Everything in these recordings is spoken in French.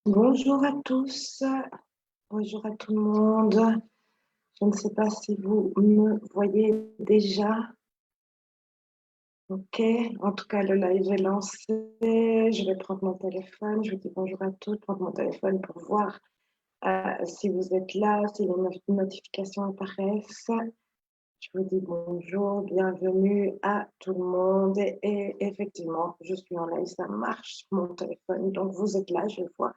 Bonjour à tous, bonjour à tout le monde. Je ne sais pas si vous me voyez déjà. Ok, en tout cas, le live est lancé. Je vais prendre mon téléphone. Je vous dis bonjour à tous, prendre mon téléphone pour voir si vous êtes là, si les notifications apparaissent. Je vous dis bonjour, bienvenue à tout le monde. Et effectivement, je suis en live, ça marche sur mon téléphone. Donc, vous êtes là, je vois.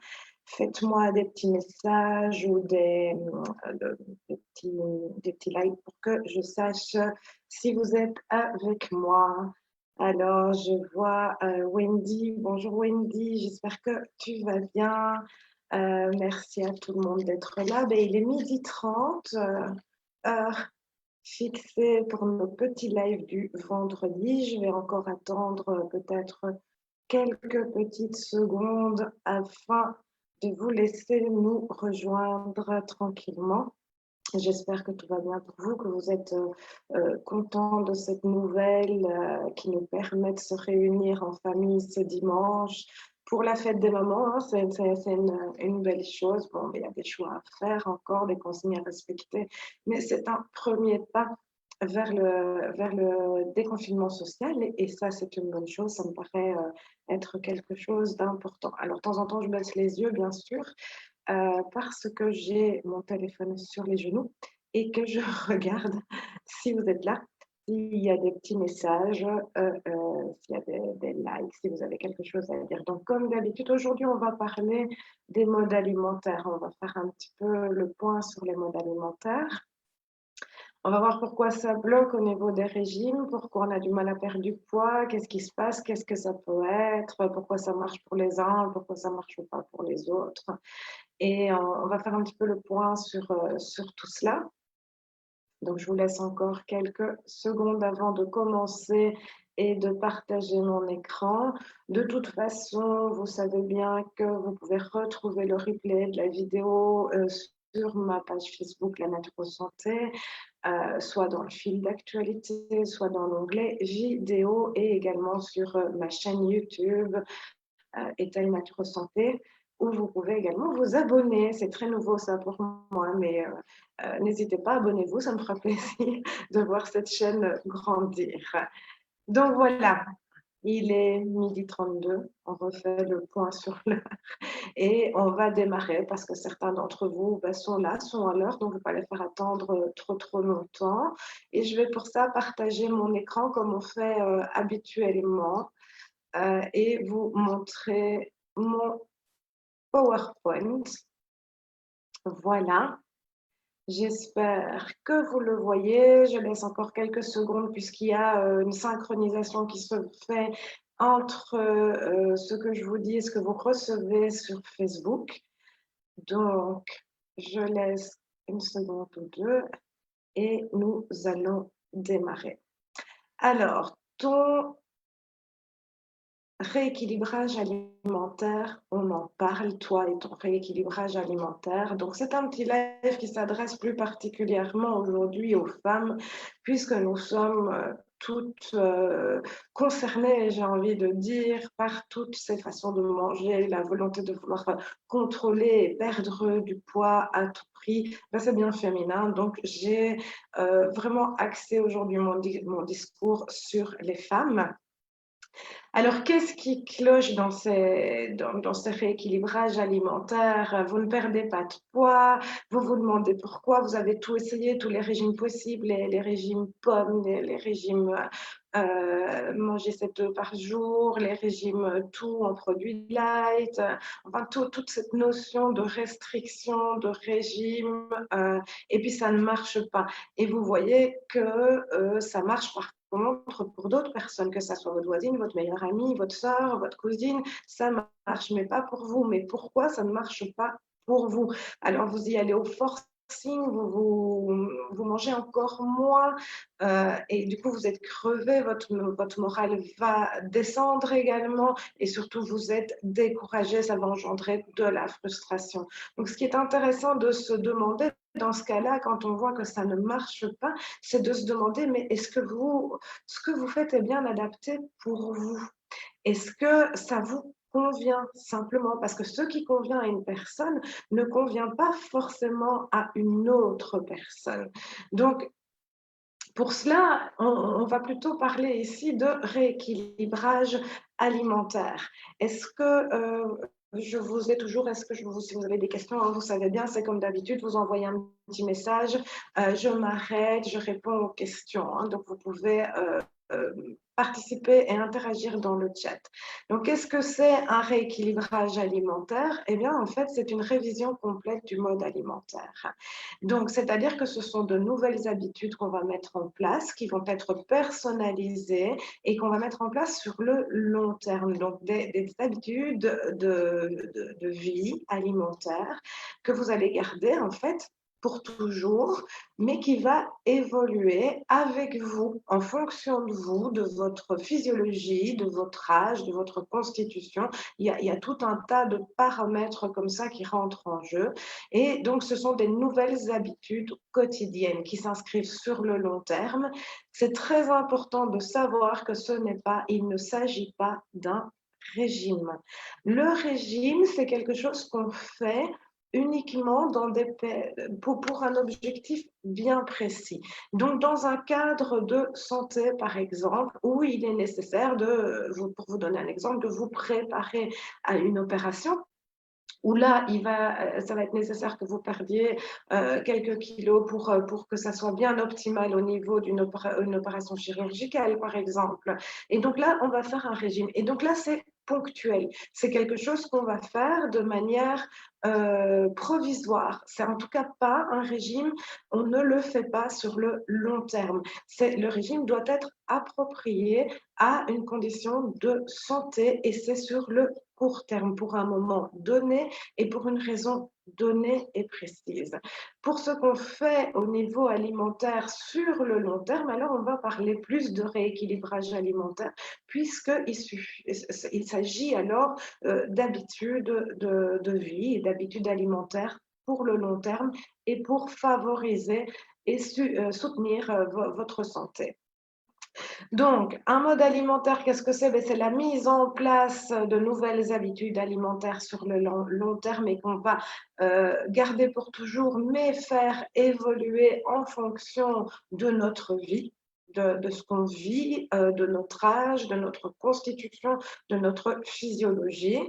Faites-moi des petits messages ou des petits likes pour que je sache si vous êtes avec moi. Alors, je vois Wendy. Bonjour Wendy, j'espère que tu vas bien. Merci à tout le monde d'être là. Ben, il est 12h30, heure fixée pour nos petits lives du vendredi. Je vais encore attendre peut-être quelques petites secondes afin de vous laisser nous rejoindre tranquillement. J'espère que tout va bien pour vous, que vous êtes contents de cette nouvelle qui nous permet de se réunir en famille ce dimanche pour la fête des mamans. Hein, c'est une belle chose. Bon, il y a des choix à faire encore, des consignes à respecter, mais c'est un premier pas vers le déconfinement social et ça, c'est une bonne chose. Ça me paraît être quelque chose d'important. Alors, de temps en temps, je baisse les yeux, bien sûr, parce que j'ai mon téléphone sur les genoux et que je regarde si vous êtes là, s'il y a des petits messages, s'il y a des likes, si vous avez quelque chose à dire. Donc, comme d'habitude, aujourd'hui, on va parler des modes alimentaires. On va faire un petit peu le point sur les modes alimentaires. On va voir pourquoi ça bloque au niveau des régimes, pourquoi on a du mal à perdre du poids, qu'est-ce qui se passe, qu'est-ce que ça peut être, pourquoi ça marche pour les uns, pourquoi ça ne marche pas pour les autres. Et on va faire un petit peu le point sur tout cela. Donc, je vous laisse encore quelques secondes avant de commencer et de partager mon écran. De toute façon, vous savez bien que vous pouvez retrouver le replay de la vidéo sur ma page Facebook La Naturo Santé, soit dans le fil d'actualité, soit dans l'onglet vidéo et également sur ma chaîne YouTube État et Nature Santé, où vous pouvez également vous abonner. C'est très nouveau ça pour moi, mais n'hésitez pas, abonnez-vous, ça me fera plaisir de voir cette chaîne grandir. Donc voilà, il est 12h32, on refait le point sur l'heure et on va démarrer parce que certains d'entre vous sont là, sont à l'heure, donc je ne vais pas les faire attendre trop longtemps. Et je vais pour ça partager mon écran comme on fait habituellement. Et vous montrer mon PowerPoint. Voilà, j'espère que vous le voyez. Je laisse encore quelques secondes puisqu'il y a une synchronisation qui se fait entre ce que je vous dis et ce que vous recevez sur Facebook. Donc, je laisse une seconde ou deux et nous allons démarrer. Alors, ton rééquilibrage alimentaire, on en parle, toi et ton rééquilibrage alimentaire. Donc, c'est un petit live qui s'adresse plus particulièrement aujourd'hui aux femmes, puisque nous sommes toutes concernées, j'ai envie de dire, par toutes ces façons de manger, la volonté de vouloir contrôler et perdre du poids à tout prix. Ben, c'est bien féminin. Donc, j'ai vraiment axé aujourd'hui mon discours sur les femmes. Alors, qu'est-ce qui cloche dans ces rééquilibrages alimentaires? Vous ne perdez pas de poids, vous vous demandez pourquoi, vous avez tout essayé, tous les régimes possibles, les régimes pommes, les régimes manger 7 œufs par jour, les régimes tout en produits light, enfin toute cette notion de restriction, de régime, et puis ça ne marche pas. Et vous voyez que ça marche par contre pour d'autres personnes, que ça soit votre voisine, votre meilleure amie, votre soeur, votre cousine, ça marche, mais pas pour vous. Mais pourquoi ça ne marche pas pour vous? Alors vous y allez au forcing, vous mangez encore moins et du coup vous êtes crevé, votre morale va descendre également et surtout vous êtes découragé, ça va engendrer de la frustration. Donc ce qui est intéressant de se demander dans ce cas-là, quand on voit que ça ne marche pas, c'est de se demander, mais est-ce que ce que vous faites est bien adapté pour vous? Est-ce que ça vous convient simplement, parce que ce qui convient à une personne ne convient pas forcément à une autre personne. Donc, pour cela, on va plutôt parler ici de rééquilibrage alimentaire. Est-ce que je vous ai toujours, est-ce que si vous avez des questions, hein, vous savez bien, c'est comme d'habitude, vous envoyez un petit message, je m'arrête, je réponds aux questions. Hein, donc, vous pouvez euh, participer et interagir dans le chat. Donc, qu'est-ce que c'est un rééquilibrage alimentaire? Eh bien, en fait, c'est une révision complète du mode alimentaire. Donc, c'est-à-dire que ce sont de nouvelles habitudes qu'on va mettre en place, qui vont être personnalisées et qu'on va mettre en place sur le long terme. Donc, des habitudes de vie alimentaire que vous allez garder, en fait, pour toujours, mais qui va évoluer avec vous, en fonction de vous, de votre physiologie, de votre âge, de votre constitution. Il y a tout un tas de paramètres comme ça qui rentrent en jeu. Et donc, ce sont des nouvelles habitudes quotidiennes qui s'inscrivent sur le long terme. C'est très important de savoir que il ne s'agit pas d'un régime. Le régime, c'est quelque chose qu'on fait uniquement pour un objectif bien précis. Donc, dans un cadre de santé, par exemple, où il est nécessaire pour vous donner un exemple, de vous préparer à une opération, où là, ça va être nécessaire que vous perdiez quelques kilos pour que ça soit bien optimal au niveau d'une opération chirurgicale, par exemple. Et donc là, on va faire un régime. Et donc là, c'est ponctuel. C'est quelque chose qu'on va faire de manière provisoire. C'est en tout cas pas un régime, on ne le fait pas sur le long terme. Le régime doit être approprié à une condition de santé et c'est sur le court terme, pour un moment donné et pour une raison donnée et précise. Pour ce qu'on fait au niveau alimentaire sur le long terme, alors on va parler plus de rééquilibrage alimentaire, puisqu'il s'agit alors d'habitudes de vie et d'habitudes alimentaires pour le long terme et pour favoriser et soutenir votre santé. Donc, un mode alimentaire, qu'est-ce que c'est? C'est la mise en place de nouvelles habitudes alimentaires sur le long terme et qu'on va garder pour toujours, mais faire évoluer en fonction de notre vie, de ce qu'on vit, de notre âge, de notre constitution, de notre physiologie.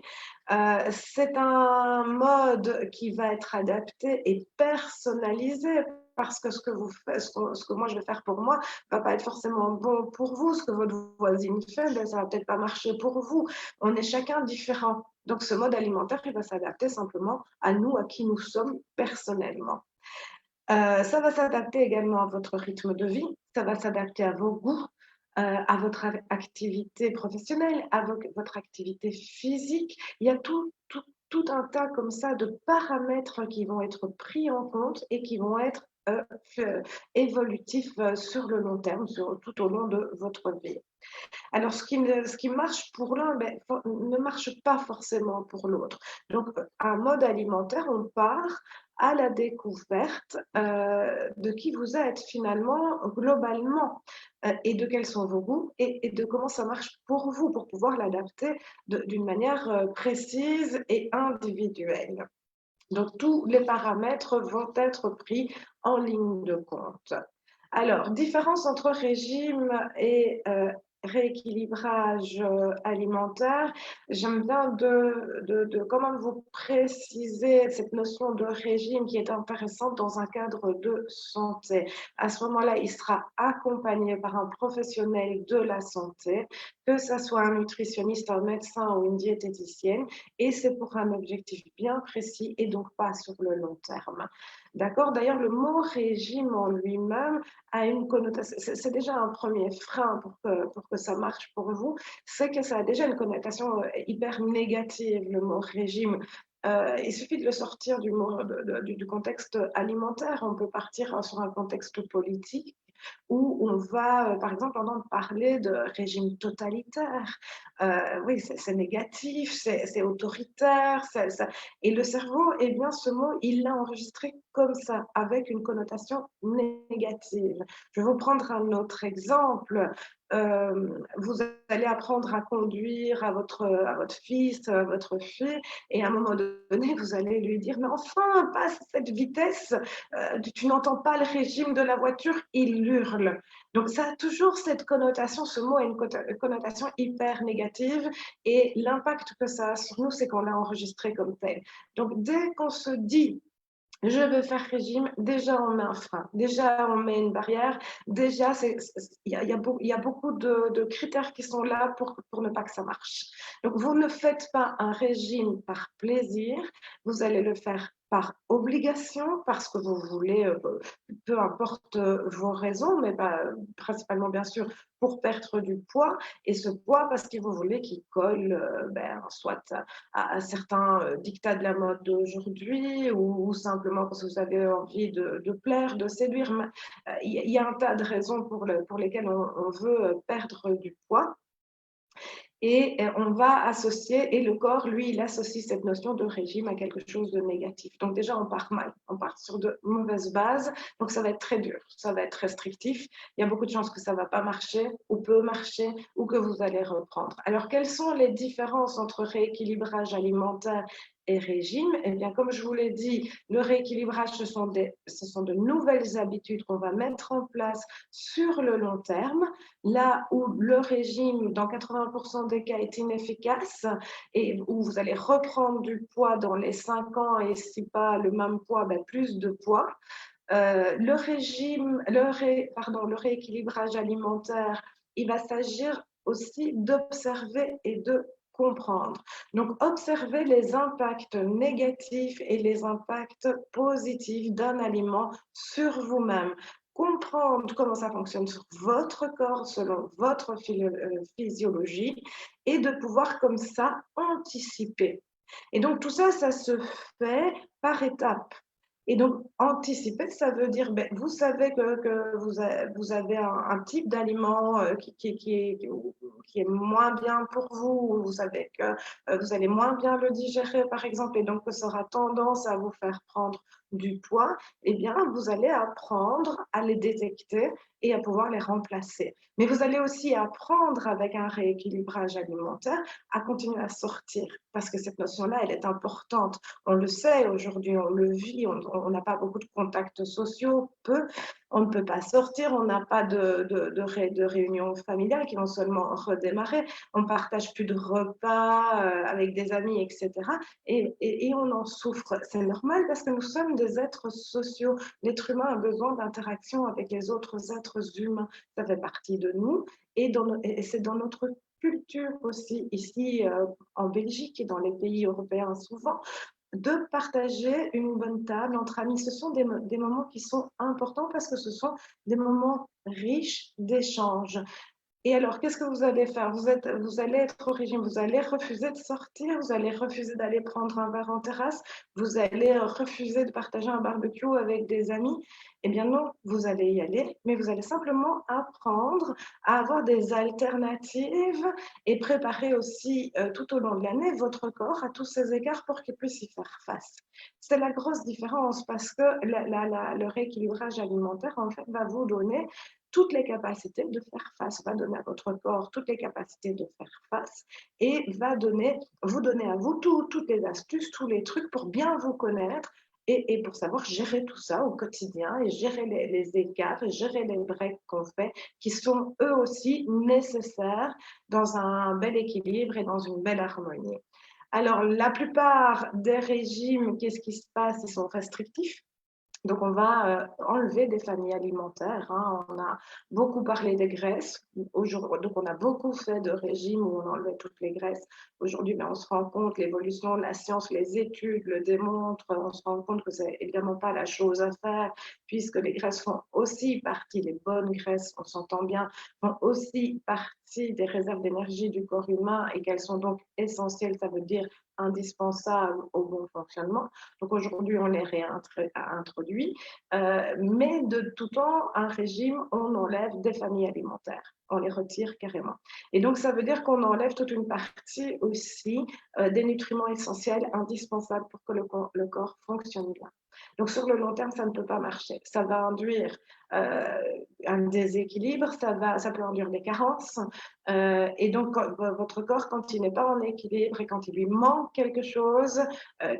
C'est un mode qui va être adapté et personnalisé parce que ce que moi je vais faire pour moi va pas être forcément bon pour vous. Ce que votre voisine fait, ben, ça va peut-être pas marcher pour vous. On est chacun différent. Donc ce mode alimentaire, il va s'adapter simplement à nous, à qui nous sommes personnellement. Ça va s'adapter également à votre rythme de vie, ça va s'adapter à vos goûts, à votre activité professionnelle, à votre activité physique. Il y a tout un tas comme ça de paramètres qui vont être pris en compte et qui vont être évolutifs sur le long terme, tout au long de votre vie. Alors, ce qui marche pour l'un ne marche pas forcément pour l'autre. Donc, un mode alimentaire, on part à la découverte de qui vous êtes finalement, globalement, et de quels sont vos goûts et de comment ça marche pour vous, pour pouvoir l'adapter d'une manière précise et individuelle. Donc, tous les paramètres vont être pris en ligne de compte. Alors, différence entre régime et rééquilibrage alimentaire. J'aime bien comment vous préciser cette notion de régime qui est intéressante dans un cadre de santé. À ce moment-là, il sera accompagné par un professionnel de la santé, que ce soit un nutritionniste, un médecin ou une diététicienne, et c'est pour un objectif bien précis et donc pas sur le long terme. D'accord? D'ailleurs, le mot régime en lui-même a une connotation, c'est déjà un premier frein pour que ça marche pour vous, c'est que ça a déjà une connotation hyper négative, le mot régime. Il suffit de le sortir du contexte alimentaire, on peut partir sur un contexte politique. où on va, par exemple, entendre parler de régime totalitaire. Oui, c'est négatif, c'est autoritaire, et le cerveau, eh bien, ce mot, il l'a enregistré comme ça, avec une connotation négative. Je vais vous prendre un autre exemple. Vous allez apprendre à conduire à votre fils, à votre fille, et à un moment donné, vous allez lui dire: «Mais enfin, passe cette vitesse, tu n'entends pas le régime de la voiture», il hurle. Donc ça a toujours cette connotation, ce mot a une connotation hyper négative, et l'impact que ça a sur nous, c'est qu'on l'a enregistré comme tel. Donc dès qu'on se dit je veux faire régime, déjà on met un frein, déjà on met une barrière, déjà il y a beaucoup de critères qui sont là pour ne pas que ça marche. Donc vous ne faites pas un régime par plaisir, vous allez le faire par obligation, parce que vous voulez, peu importe vos raisons, mais principalement bien sûr pour perdre du poids, et ce poids parce que vous voulez qu'il colle soit à certains dictats de la mode d'aujourd'hui, ou simplement parce que vous avez envie de plaire, de séduire. Il y a un tas de raisons pour lesquelles on veut perdre du poids. Et on va associer, et le corps, lui, il associe cette notion de régime à quelque chose de négatif. Donc déjà, on part mal, on part sur de mauvaises bases, donc ça va être très dur, ça va être restrictif. Il y a beaucoup de chances que ça ne va pas marcher, ou peut marcher, ou que vous allez reprendre. Alors, quelles sont les différences entre rééquilibrage alimentaire et régime? Eh bien, comme je vous l'ai dit, le rééquilibrage, ce sont de nouvelles habitudes qu'on va mettre en place sur le long terme, là où le régime, dans 80% des cas, est inefficace, et où vous allez reprendre du poids dans les 5 ans, et si pas le même poids, plus de poids. Le rééquilibrage alimentaire, il va s'agir aussi d'observer et de comprendre. Donc, observer les impacts négatifs et les impacts positifs d'un aliment sur vous-même. Comprendre comment ça fonctionne sur votre corps, selon votre physiologie, et de pouvoir comme ça anticiper. Et donc, tout ça, ça se fait par étapes. Et donc, anticiper, ça veut dire, vous savez que vous avez un type d'aliment qui est moins bien pour vous, vous savez que vous allez moins bien le digérer, par exemple, et donc que ça aura tendance à vous faire prendre du poids. Eh bien, vous allez apprendre à les détecter et à pouvoir les remplacer. Mais vous allez aussi apprendre, avec un rééquilibrage alimentaire, à continuer à sortir, parce que cette notion-là, elle est importante. On le sait aujourd'hui, on le vit, on n'a pas beaucoup de contacts sociaux, peu, on ne peut pas sortir, on n'a pas de réunions familiales qui vont seulement redémarrer, on partage plus de repas avec des amis, etc. Et on en souffre. C'est normal, parce que nous sommes des êtres sociaux. L'être humain a besoin d'interaction avec les autres êtres humains. Ça fait partie de nous, et c'est dans notre culture aussi, ici en Belgique et dans les pays européens souvent, de partager une bonne table entre amis. Ce sont des moments qui sont importants, parce que ce sont des moments riches d'échanges. Et alors, qu'est-ce que vous allez faire? Vous allez être au régime, vous allez refuser de sortir, vous allez refuser d'aller prendre un verre en terrasse, vous allez refuser de partager un barbecue avec des amis. Eh bien non, vous allez y aller, mais vous allez simplement apprendre à avoir des alternatives, et préparer aussi tout au long de l'année votre corps à tous ces écarts pour qu'il puisse y faire face. C'est la grosse différence, parce que le rééquilibrage alimentaire, en fait, va vous donner toutes les capacités de faire face, va donner à votre corps toutes les capacités de faire face, et va vous donner à vous toutes les astuces, tous les trucs pour bien vous connaître, et pour savoir gérer tout ça au quotidien, et gérer les écarts, et gérer les breaks qu'on fait, qui sont eux aussi nécessaires dans un bel équilibre et dans une belle harmonie. Alors, la plupart des régimes, qu'est-ce qui se passe? Ils sont restrictifs. Donc, on va enlever des familles alimentaires, hein. On a beaucoup parlé des graisses. Donc, on a beaucoup fait de régimes où on enlevait toutes les graisses. Aujourd'hui, on se rend compte, l'évolution de la science, les études le démontrent, on se rend compte que c'est évidemment pas la chose à faire, puisque les graisses font aussi partie, les bonnes graisses, on s'entend bien, font aussi partie des réserves d'énergie du corps humain, et qu'elles sont donc essentielles. Ça veut dire indispensables au bon fonctionnement. Donc aujourd'hui, on les réintroduit, mais de tout temps, un régime, on enlève des familles alimentaires, on les retire carrément. Et donc ça veut dire qu'on enlève toute une partie aussi des nutriments essentiels indispensables pour que le corps fonctionne bien. Donc sur le long terme, ça ne peut pas marcher. Ça va induire un déséquilibre, ça peut induire des carences. Et donc, votre corps, quand il n'est pas en équilibre et quand il lui manque quelque chose,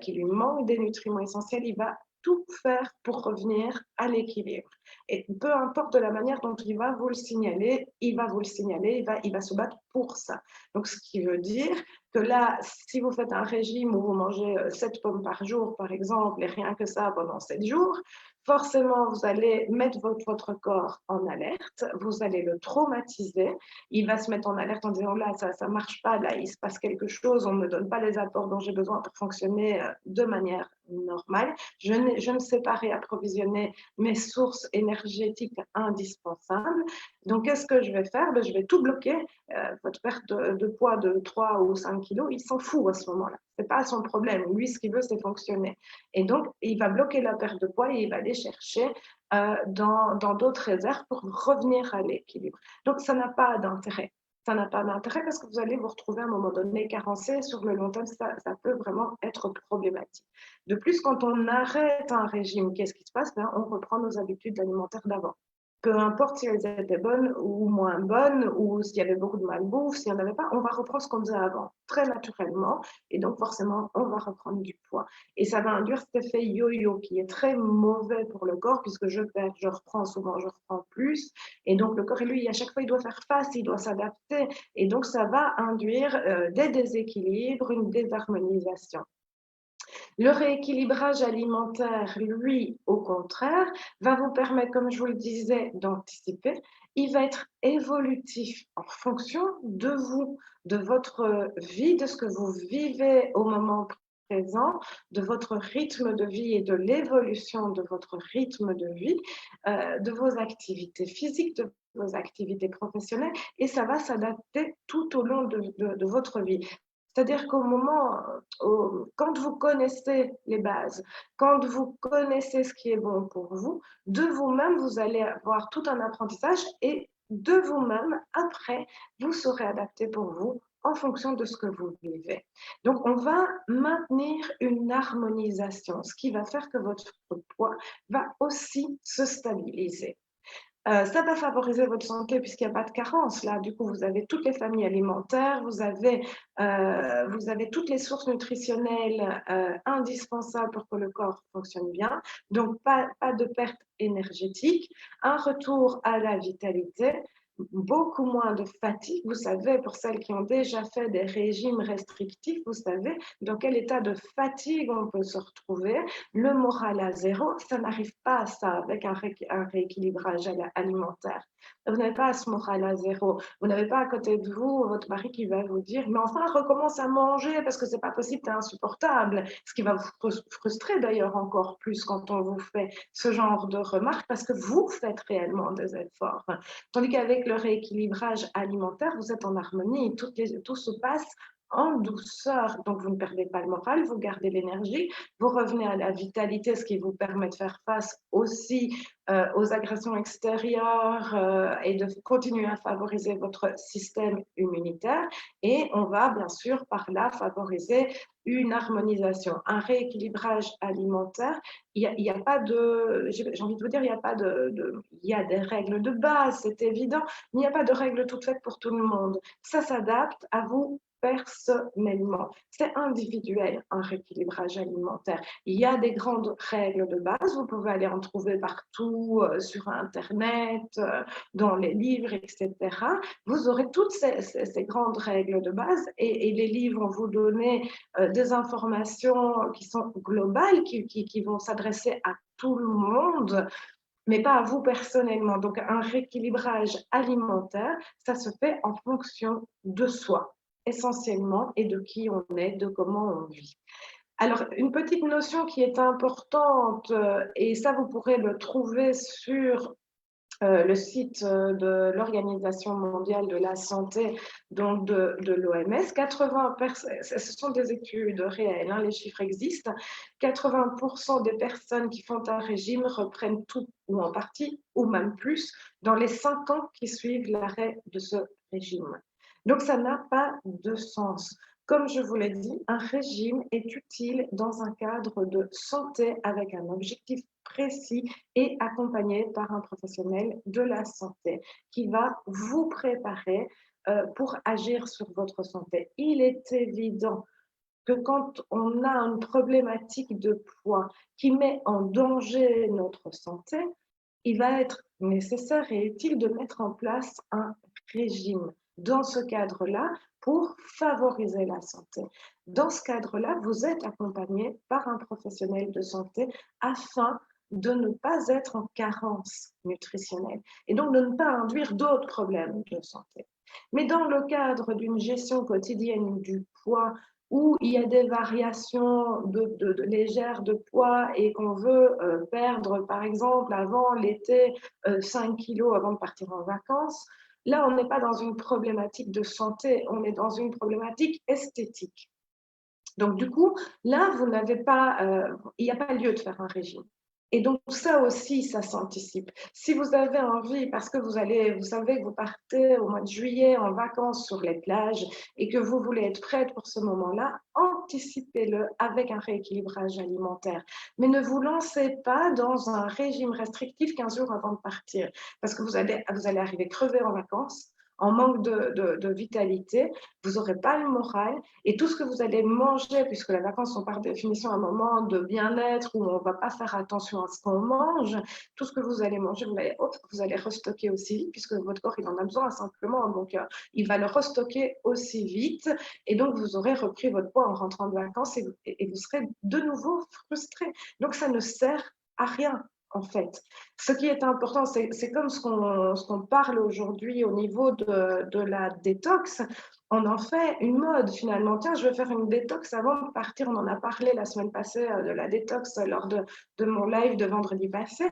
qu'il lui manque des nutriments essentiels, il va tout faire pour revenir à l'équilibre. Et peu importe de la manière dont il va vous le signaler, il va vous le signaler, il va se battre pour ça. Donc, ce qui veut dire que là, si vous faites un régime où vous mangez 7 pommes par jour, par exemple, et rien que ça pendant 7 jours, forcément, vous allez mettre votre corps en alerte, vous allez le traumatiser, il va se mettre en alerte en disant là, ça ne marche pas, là, il se passe quelque chose, on ne me donne pas les apports dont j'ai besoin pour fonctionner de manière normale. Je ne sais pas réapprovisionner mes sources énergétiques indispensables. Donc, qu'est-ce que je vais faire? Je vais tout bloquer. Votre perte de poids de 3 ou 5 kilos, il s'en fout à ce moment-là. Ce n'est pas son problème. Lui, ce qu'il veut, c'est fonctionner. Et donc, il va bloquer la perte de poids et il va aller chercher dans d'autres réserves pour revenir à l'équilibre. Donc, ça n'a pas d'intérêt. Ça n'a pas d'intérêt parce que vous allez vous retrouver à un moment donné carencé. Sur le long terme, ça peut vraiment être problématique. De plus, quand on arrête un régime, qu'est-ce qui se passe? On reprend nos habitudes alimentaires d'avant. Peu importe si elles étaient bonnes ou moins bonnes, ou s'il y avait beaucoup de malbouffe, s'il n'y en avait pas, on va reprendre ce qu'on faisait avant, très naturellement. Et donc, forcément, on va reprendre du poids. Et ça va induire cet effet yo-yo qui est très mauvais pour le corps, puisque je perds, je reprends souvent, je reprends plus. Et donc, le corps, lui, à chaque fois, il doit faire face, il doit s'adapter. Et donc, ça va induire des déséquilibres, une désharmonisation. Le rééquilibrage alimentaire, lui, au contraire, va vous permettre, comme je vous le disais, d'anticiper. Il va être évolutif en fonction de vous, de votre vie, de ce que vous vivez au moment présent, de votre rythme de vie et de l'évolution de votre rythme de vie, de vos activités physiques, de vos activités professionnelles, et ça va s'adapter tout au long de votre vie. C'est-à-dire qu'au moment, quand vous connaissez les bases, quand vous connaissez ce qui est bon pour vous, de vous-même, vous allez avoir tout un apprentissage et de vous-même, après, vous saurez adapter pour vous en fonction de ce que vous vivez. Donc, on va maintenir une harmonisation, ce qui va faire que votre poids va aussi se stabiliser. Ça va favoriser votre santé puisqu'il n'y a pas de carence. Là, du coup, vous avez toutes les familles alimentaires, vous avez toutes les sources nutritionnelles indispensables pour que le corps fonctionne bien. Donc, pas de perte énergétique, un retour à la vitalité, beaucoup moins de fatigue. Vous savez, pour celles qui ont déjà fait des régimes restrictifs, vous savez dans quel état de fatigue on peut se retrouver. Le moral à zéro, ça n'arrive pas à ça avec un rééquilibrage alimentaire. Vous n'avez pas ce moral à zéro. Vous n'avez pas à côté de vous votre mari qui va vous dire mais enfin recommence à manger parce que c'est pas possible, c'est insupportable. Ce qui va vous frustrer d'ailleurs encore plus quand on vous fait ce genre de remarques parce que vous faites réellement des efforts. Tandis qu'avec le rééquilibrage alimentaire, vous êtes en harmonie, tout se passe en douceur. Donc, vous ne perdez pas le moral, vous gardez l'énergie, vous revenez à la vitalité, ce qui vous permet de faire face aussi aux agressions extérieures et de continuer à favoriser votre système immunitaire. Et on va bien sûr par là favoriser une harmonisation, un rééquilibrage alimentaire. Il y a pas de, j'ai envie de vous dire, il y a pas il y a des règles de base, c'est évident, mais il n'y a pas de règles toutes faites pour tout le monde. Ça s'adapte à vous personnellement. C'est individuel, un rééquilibrage alimentaire. Il y a des grandes règles de base, vous pouvez aller en trouver partout sur Internet, dans les livres, etc. Vous aurez toutes ces grandes règles de base et les livres vont vous donner des informations qui sont globales, qui vont s'adresser à tout le monde, mais pas à vous personnellement. Donc, un rééquilibrage alimentaire, ça se fait en fonction de soi, essentiellement, et de qui on est, de comment on vit. Alors, une petite notion qui est importante, et ça, vous pourrez le trouver sur le site de l'Organisation mondiale de la santé, donc de l'OMS. 80 ce sont des études réelles, hein, les chiffres existent. 80% des personnes qui font un régime reprennent tout ou en partie, ou même plus, dans les 5 ans qui suivent l'arrêt de ce régime. Donc ça n'a pas de sens. Comme je vous l'ai dit, un régime est utile dans un cadre de santé avec un objectif précis et accompagné par un professionnel de la santé qui va vous préparer pour agir sur votre santé. Il est évident que quand on a une problématique de poids qui met en danger notre santé, il va être nécessaire et utile de mettre en place un régime dans ce cadre-là pour favoriser la santé. Dans ce cadre-là, vous êtes accompagné par un professionnel de santé afin de ne pas être en carence nutritionnelle et donc de ne pas induire d'autres problèmes de santé. Mais dans le cadre d'une gestion quotidienne du poids où il y a des variations légères de poids et qu'on veut perdre, par exemple, avant l'été, 5 kilos avant de partir en vacances, là, on n'est pas dans une problématique de santé, on est dans une problématique esthétique. Donc, du coup, là, vous n'avez pas, il n'y a pas lieu de faire un régime. Et donc, ça aussi, ça s'anticipe. Si vous avez envie, parce que vous savez que vous partez au mois de juillet en vacances sur les plages et que vous voulez être prête pour ce moment-là, anticipez-le avec un rééquilibrage alimentaire. Mais ne vous lancez pas dans un régime restrictif 15 jours avant de partir, parce que vous allez arriver crevé en vacances, en manque de vitalité, vous n'aurez pas le moral et tout ce que vous allez manger, puisque les vacances sont par définition un moment de bien-être où on ne va pas faire attention à ce qu'on mange, tout ce que vous allez manger, vous allez restocker aussi vite, puisque votre corps il en a besoin simplement, donc il va le restocker aussi vite, et donc vous aurez repris votre poids en rentrant de vacances et vous serez de nouveau frustré. Donc ça ne sert à rien. En fait, ce qui est important, c'est comme ce qu'on parle aujourd'hui au niveau de la détox. On en fait une mode finalement. Tiens, je vais faire une détox avant de partir. On en a parlé la semaine passée de la détox lors de mon live de vendredi passé.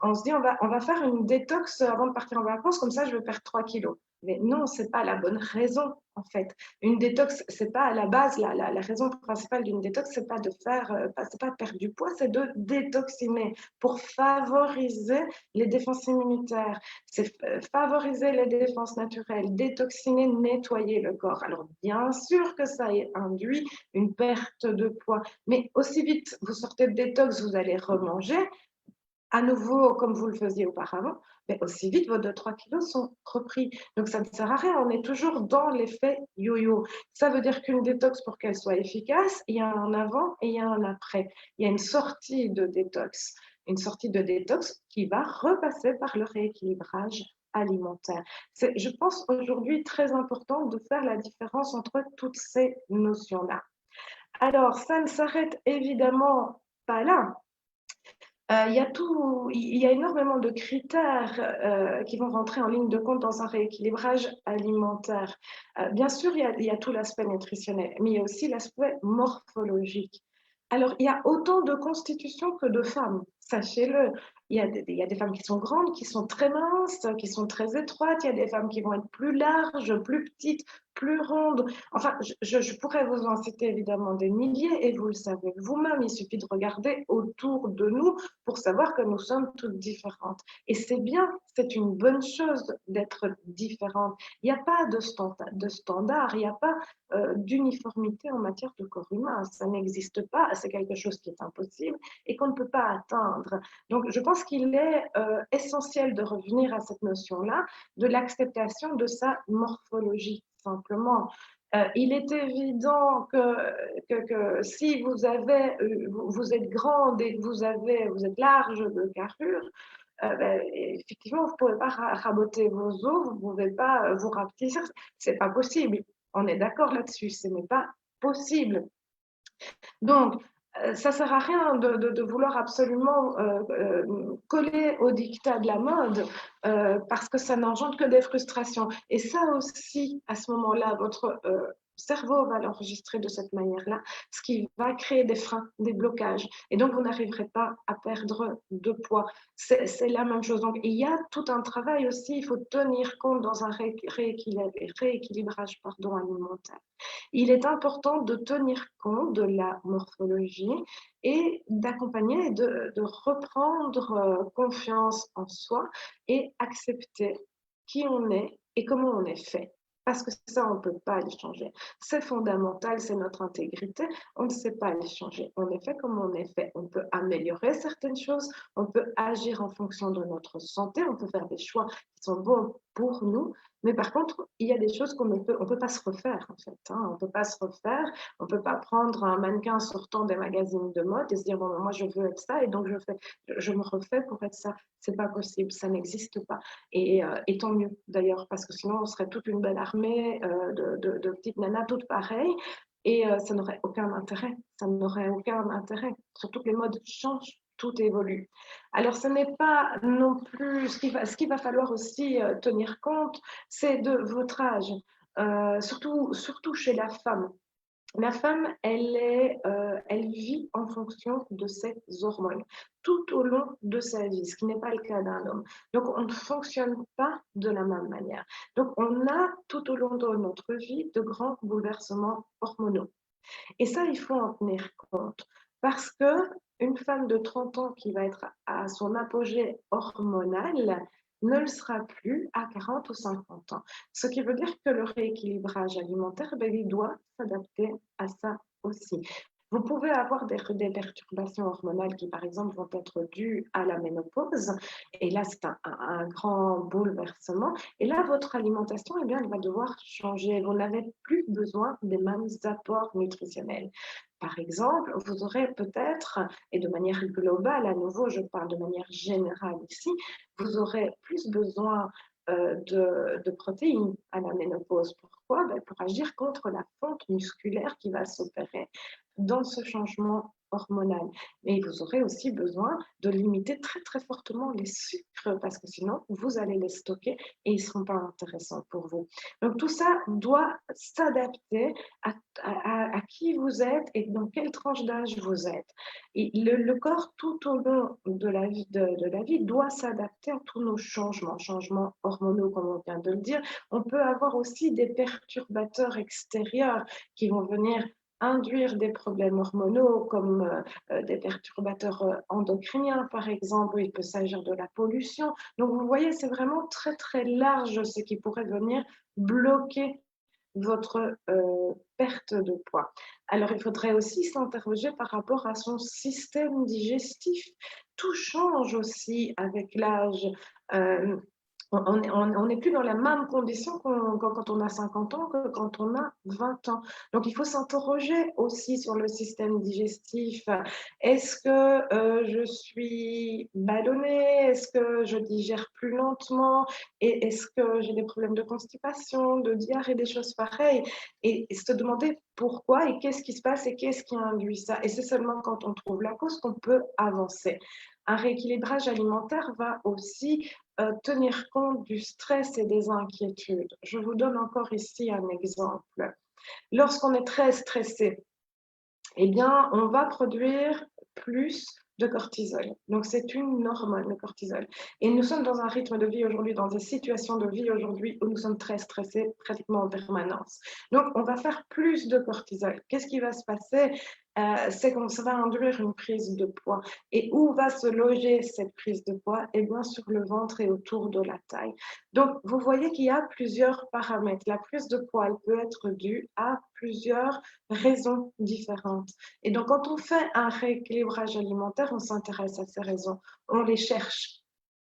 On se dit, on va faire une détox avant de partir en vacances, comme ça je vais perdre 3 kilos. Mais non, ce n'est pas la bonne raison, en fait. Une détox, ce n'est pas à la base, la raison principale d'une détox, ce n'est pas de c'est pas de perdre du poids, c'est de détoxiner pour favoriser les défenses immunitaires, c'est favoriser les défenses naturelles, détoxiner, nettoyer le corps. Alors, bien sûr que ça induit une perte de poids, mais aussi vite vous sortez de détox, vous allez remanger à nouveau comme vous le faisiez auparavant, mais aussi vite vos 2-3 kilos sont repris. Donc ça ne sert à rien, on est toujours dans l'effet yo-yo. Ça veut dire qu'une détox, pour qu'elle soit efficace, il y a un avant et il y a un après. Il y a une sortie de détox. Une sortie de détox qui va repasser par le rééquilibrage alimentaire. C'est, je pense, aujourd'hui très important de faire la différence entre toutes ces notions-là. Alors, ça ne s'arrête évidemment pas là. Il y a énormément de critères qui vont rentrer en ligne de compte dans un rééquilibrage alimentaire. Bien sûr, il y a tout l'aspect nutritionnel, mais il y a aussi l'aspect morphologique. Alors, il y a autant de constitutions que de femmes, sachez-le. Il y a des femmes qui sont grandes, qui sont très minces, qui sont très étroites. Il y a des femmes qui vont être plus larges, plus petites, plus rondes. Enfin, je pourrais vous en citer évidemment des milliers et vous le savez vous-même. Il suffit de regarder autour de nous pour savoir que nous sommes toutes différentes. Et c'est bien, c'est une bonne chose d'être différente. Il n'y a pas de standard, il n'y a pas d'uniformité en matière de corps humain. Ça n'existe pas, c'est quelque chose qui est impossible et qu'on ne peut pas atteindre. Donc, je pense qu'il est essentiel de revenir à cette notion-là, de l'acceptation de sa morphologie, simplement. Il est évident que si vous êtes grande et que vous êtes large de carrure, effectivement, vous ne pouvez pas raboter vos os, vous ne pouvez pas vous rapetisser, ce n'est pas possible. On est d'accord là-dessus, ce n'est pas possible. Donc, ça ne sert à rien de vouloir absolument coller au dictat de la mode parce que ça n'engendre que des frustrations. Et ça aussi, à ce moment-là, votre cerveau va l'enregistrer de cette manière-là, ce qui va créer des freins, des blocages. Et donc, vous n'arriverez pas à perdre de poids. C'est la même chose. Donc, il y a tout un travail aussi. Il faut tenir compte dans un rééquilibrage alimentaire. Il est important de tenir compte de la morphologie et d'accompagner et de reprendre confiance en soi et accepter qui on est et comment on est fait. Parce que ça, on ne peut pas le changer. C'est fondamental, c'est notre intégrité. On ne sait pas les changer. On est fait comme on est fait. On peut améliorer certaines choses, on peut agir en fonction de notre santé, on peut faire des choix qui sont bons pour nous. Mais par contre, il y a des choses on peut pas se refaire en fait. Hein. On peut pas se refaire. On peut pas prendre un mannequin sortant des magazines de mode et se dire bon, moi je veux être ça et donc je me refais pour être ça. C'est pas possible, ça n'existe pas. Et tant mieux d'ailleurs parce que sinon on serait toute une belle armée de petites nanas toutes pareilles et ça n'aurait aucun intérêt. Ça n'aurait aucun intérêt. Surtout que les modes changent, tout évolue. Alors, ce n'est pas non plus ce qu'il va falloir aussi tenir compte, c'est de votre âge, surtout chez la femme. La femme, elle vit en fonction de ses hormones tout au long de sa vie, ce qui n'est pas le cas d'un homme. Donc, on ne fonctionne pas de la même manière. Donc, on a tout au long de notre vie de grands bouleversements hormonaux. Et ça, il faut en tenir compte. Parce que une femme de 30 ans qui va être à son apogée hormonal ne le sera plus à 40 ou 50 ans. Ce qui veut dire que le rééquilibrage alimentaire, ben, il doit s'adapter à ça aussi. Vous pouvez avoir des perturbations hormonales qui, par exemple, vont être dues à la ménopause. Et là, c'est un grand bouleversement. Et là, votre alimentation, eh bien, elle va devoir changer. Vous n'avez plus besoin des mêmes apports nutritionnels. Par exemple, vous aurez peut-être, et de manière globale, à nouveau, je parle de manière générale ici, vous aurez plus besoin de protéines à la ménopause. Pourquoi? Ben, pour agir contre la fonte musculaire qui va s'opérer dans ce changement hormonal. Mais vous aurez aussi besoin de limiter très très fortement les sucres parce que sinon vous allez les stocker et ils ne seront pas intéressants pour vous. Donc tout ça doit s'adapter à qui vous êtes et dans quelle tranche d'âge vous êtes. Et le corps tout au long de la vie, de la vie doit s'adapter à tous nos changements hormonaux comme on vient de le dire. On peut avoir aussi des perturbateurs extérieurs qui vont venir induire des problèmes hormonaux comme des perturbateurs endocriniens, par exemple. Il peut s'agir de la pollution. Donc, vous voyez, c'est vraiment très, très large ce qui pourrait venir bloquer votre perte de poids. Alors, il faudrait aussi s'interroger par rapport à son système digestif. Tout change aussi avec l'âge. Euh, on n'est plus dans la même condition quand on a 50 ans que quand on a 20 ans. Donc, il faut s'interroger aussi sur le système digestif. Est-ce que je suis ballonnée? Est-ce que je digère plus lentement? Et est-ce que j'ai des problèmes de constipation, de diarrhée, des choses pareilles? Et se demander pourquoi et qu'est-ce qui se passe et qu'est-ce qui induit ça. Et c'est seulement quand on trouve la cause qu'on peut avancer. Un rééquilibrage alimentaire va aussi tenir compte du stress et des inquiétudes. Je vous donne encore ici un exemple. Lorsqu'on est très stressé, eh bien, on va produire plus de cortisol. Donc, c'est une hormone, le cortisol. Et nous sommes dans un rythme de vie aujourd'hui, dans des situations de vie aujourd'hui où nous sommes très stressés pratiquement en permanence. Donc, on va faire plus de cortisol. Qu'est-ce qui va se passer? C'est que ça va induire une prise de poids. Et où va se loger cette prise de poids? Eh bien, sur le ventre et autour de la taille. Donc, vous voyez qu'il y a plusieurs paramètres. La prise de poids, elle peut être due à plusieurs raisons différentes. Et donc, quand on fait un rééquilibrage alimentaire, on s'intéresse à ces raisons, on les cherche.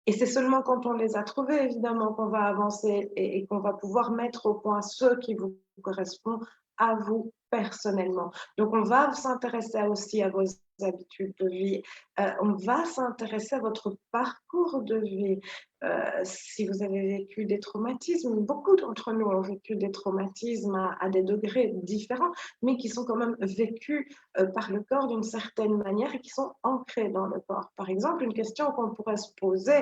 Et c'est seulement quand on les a trouvées, évidemment, qu'on va avancer et qu'on va pouvoir mettre au point ceux qui vous correspondent à vous personnellement. Donc, on va s'intéresser aussi à vos habitudes de vie. On va s'intéresser à votre parcours de vie. Si vous avez vécu des traumatismes, beaucoup d'entre nous ont vécu des traumatismes à des degrés différents, mais qui sont quand même vécus par le corps d'une certaine manière et qui sont ancrés dans le corps. Par exemple, une question qu'on pourrait se poser,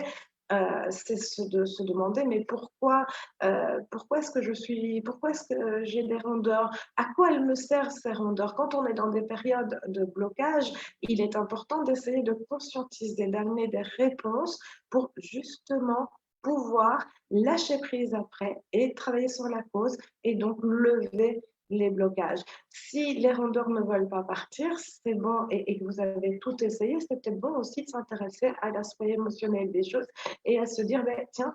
c'est de se demander, mais pourquoi est-ce que j'ai des rondeurs? À quoi elles me servent ces rondeurs? Quand on est dans des périodes de blocage, il est important d'essayer de conscientiser, d'amener des réponses pour justement pouvoir lâcher prise après et travailler sur la cause et donc lever les blocages. Si les rondeurs ne veulent pas partir, c'est bon et que vous avez tout essayé, c'est peut-être bon aussi de s'intéresser à l'aspect émotionnel des choses et à se dire, ben, tiens,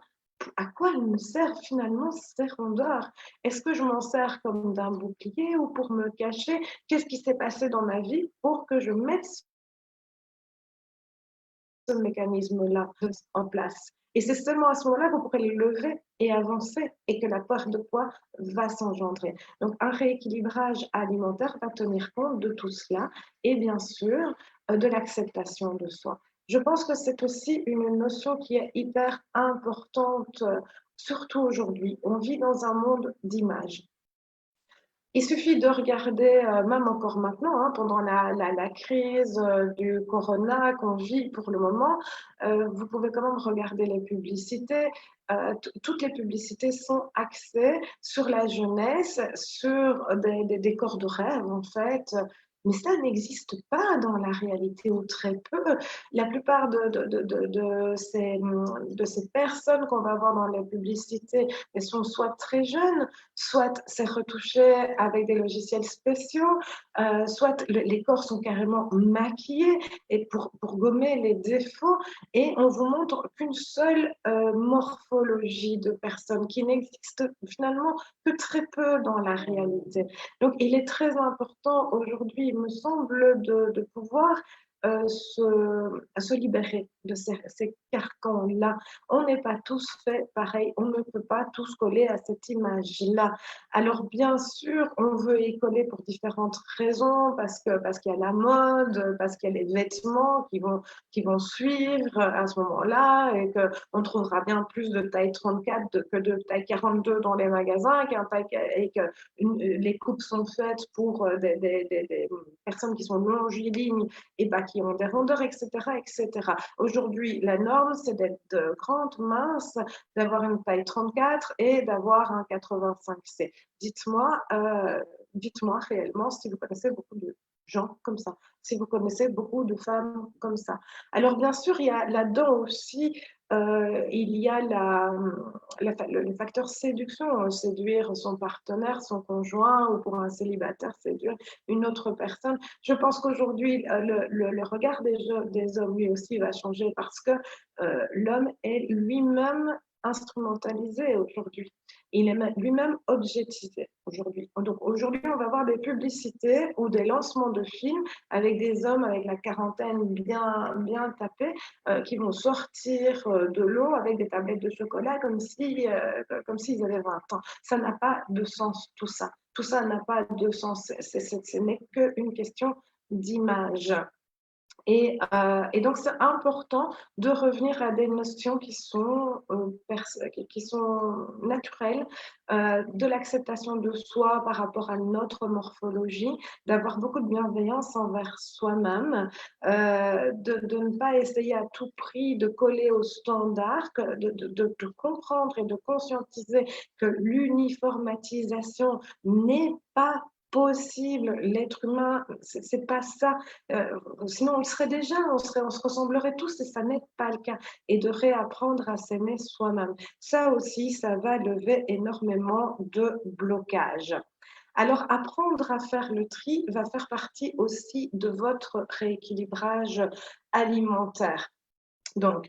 à quoi elles me servent finalement ces rondeurs? Est-ce que je m'en sers comme d'un bouclier ou pour me cacher? Qu'est-ce qui s'est passé dans ma vie pour que je mette ce mécanisme-là en place? Et c'est seulement à ce moment-là que vous pourrez les lever et avancer et que la perte de poids va s'engendrer. Donc, un rééquilibrage alimentaire va tenir compte de tout cela et bien sûr de l'acceptation de soi. Je pense que c'est aussi une notion qui est hyper importante, surtout aujourd'hui. On vit dans un monde d'images. Il suffit de regarder, même encore maintenant, hein, pendant la crise du corona qu'on vit pour le moment, vous pouvez quand même regarder les publicités. Toutes les publicités sont axées sur la jeunesse, sur des corps de rêve en fait. Mais ça n'existe pas dans la réalité ou très peu. La plupart de ces personnes qu'on va voir dans les publicités, elles sont soit très jeunes, soit c'est retouché avec des logiciels spéciaux, soit les corps sont carrément maquillés et pour gommer les défauts et on vous montre qu'une seule morphologie de personnes qui n'existe finalement que très peu dans la réalité. Donc il est très important aujourd'hui, il me semble, de pouvoir se libérer de ces carcans-là. On n'est pas tous faits pareil, on ne peut pas tous coller à cette image-là. Alors bien sûr, on veut y coller pour différentes raisons, parce qu'il y a la mode, parce qu'il y a les vêtements qui vont suivre à ce moment-là, et qu'on trouvera bien plus de taille 34 que de taille 42 dans les magasins, et que les coupes sont faites pour des personnes qui sont longilignes et bah, qui ont des rondeurs, etc., etc. Aujourd'hui, la norme, c'est d'être grande, mince, d'avoir une taille 34 et d'avoir un 85C. Dites-moi, dites-moi réellement si vous connaissez beaucoup de gens comme ça, si vous connaissez beaucoup de femmes comme ça. Alors bien sûr, il y a là-dedans aussi, il y a le facteur séduction, séduire son partenaire, son conjoint, ou pour un célibataire, séduire une autre personne. Je pense qu'aujourd'hui, le regard des hommes, lui aussi, va changer parce que l'homme est lui-même instrumentalisé aujourd'hui. Il est lui-même objectifié aujourd'hui. Donc aujourd'hui, on va voir des publicités ou des lancements de films avec des hommes avec la quarantaine bien tapée qui vont sortir de l'eau avec des tablettes de chocolat comme s'ils avaient 20 ans. Ça n'a pas de sens, tout ça. Tout ça n'a pas de sens. Ce n'est qu'une question d'image. Et donc, c'est important de revenir à des notions qui sont naturelles, de l'acceptation de soi par rapport à notre morphologie, d'avoir beaucoup de bienveillance envers soi-même, de ne pas essayer à tout prix de coller au standard, de comprendre et de conscientiser que l'uniformatisation n'est pas possible. L'être humain, c'est pas ça. Sinon, on le serait déjà, on se ressemblerait tous et ça n'est pas le cas. Et de réapprendre à s'aimer soi-même. Ça aussi, ça va lever énormément de blocages. Alors, apprendre à faire le tri va faire partie aussi de votre rééquilibrage alimentaire. Donc,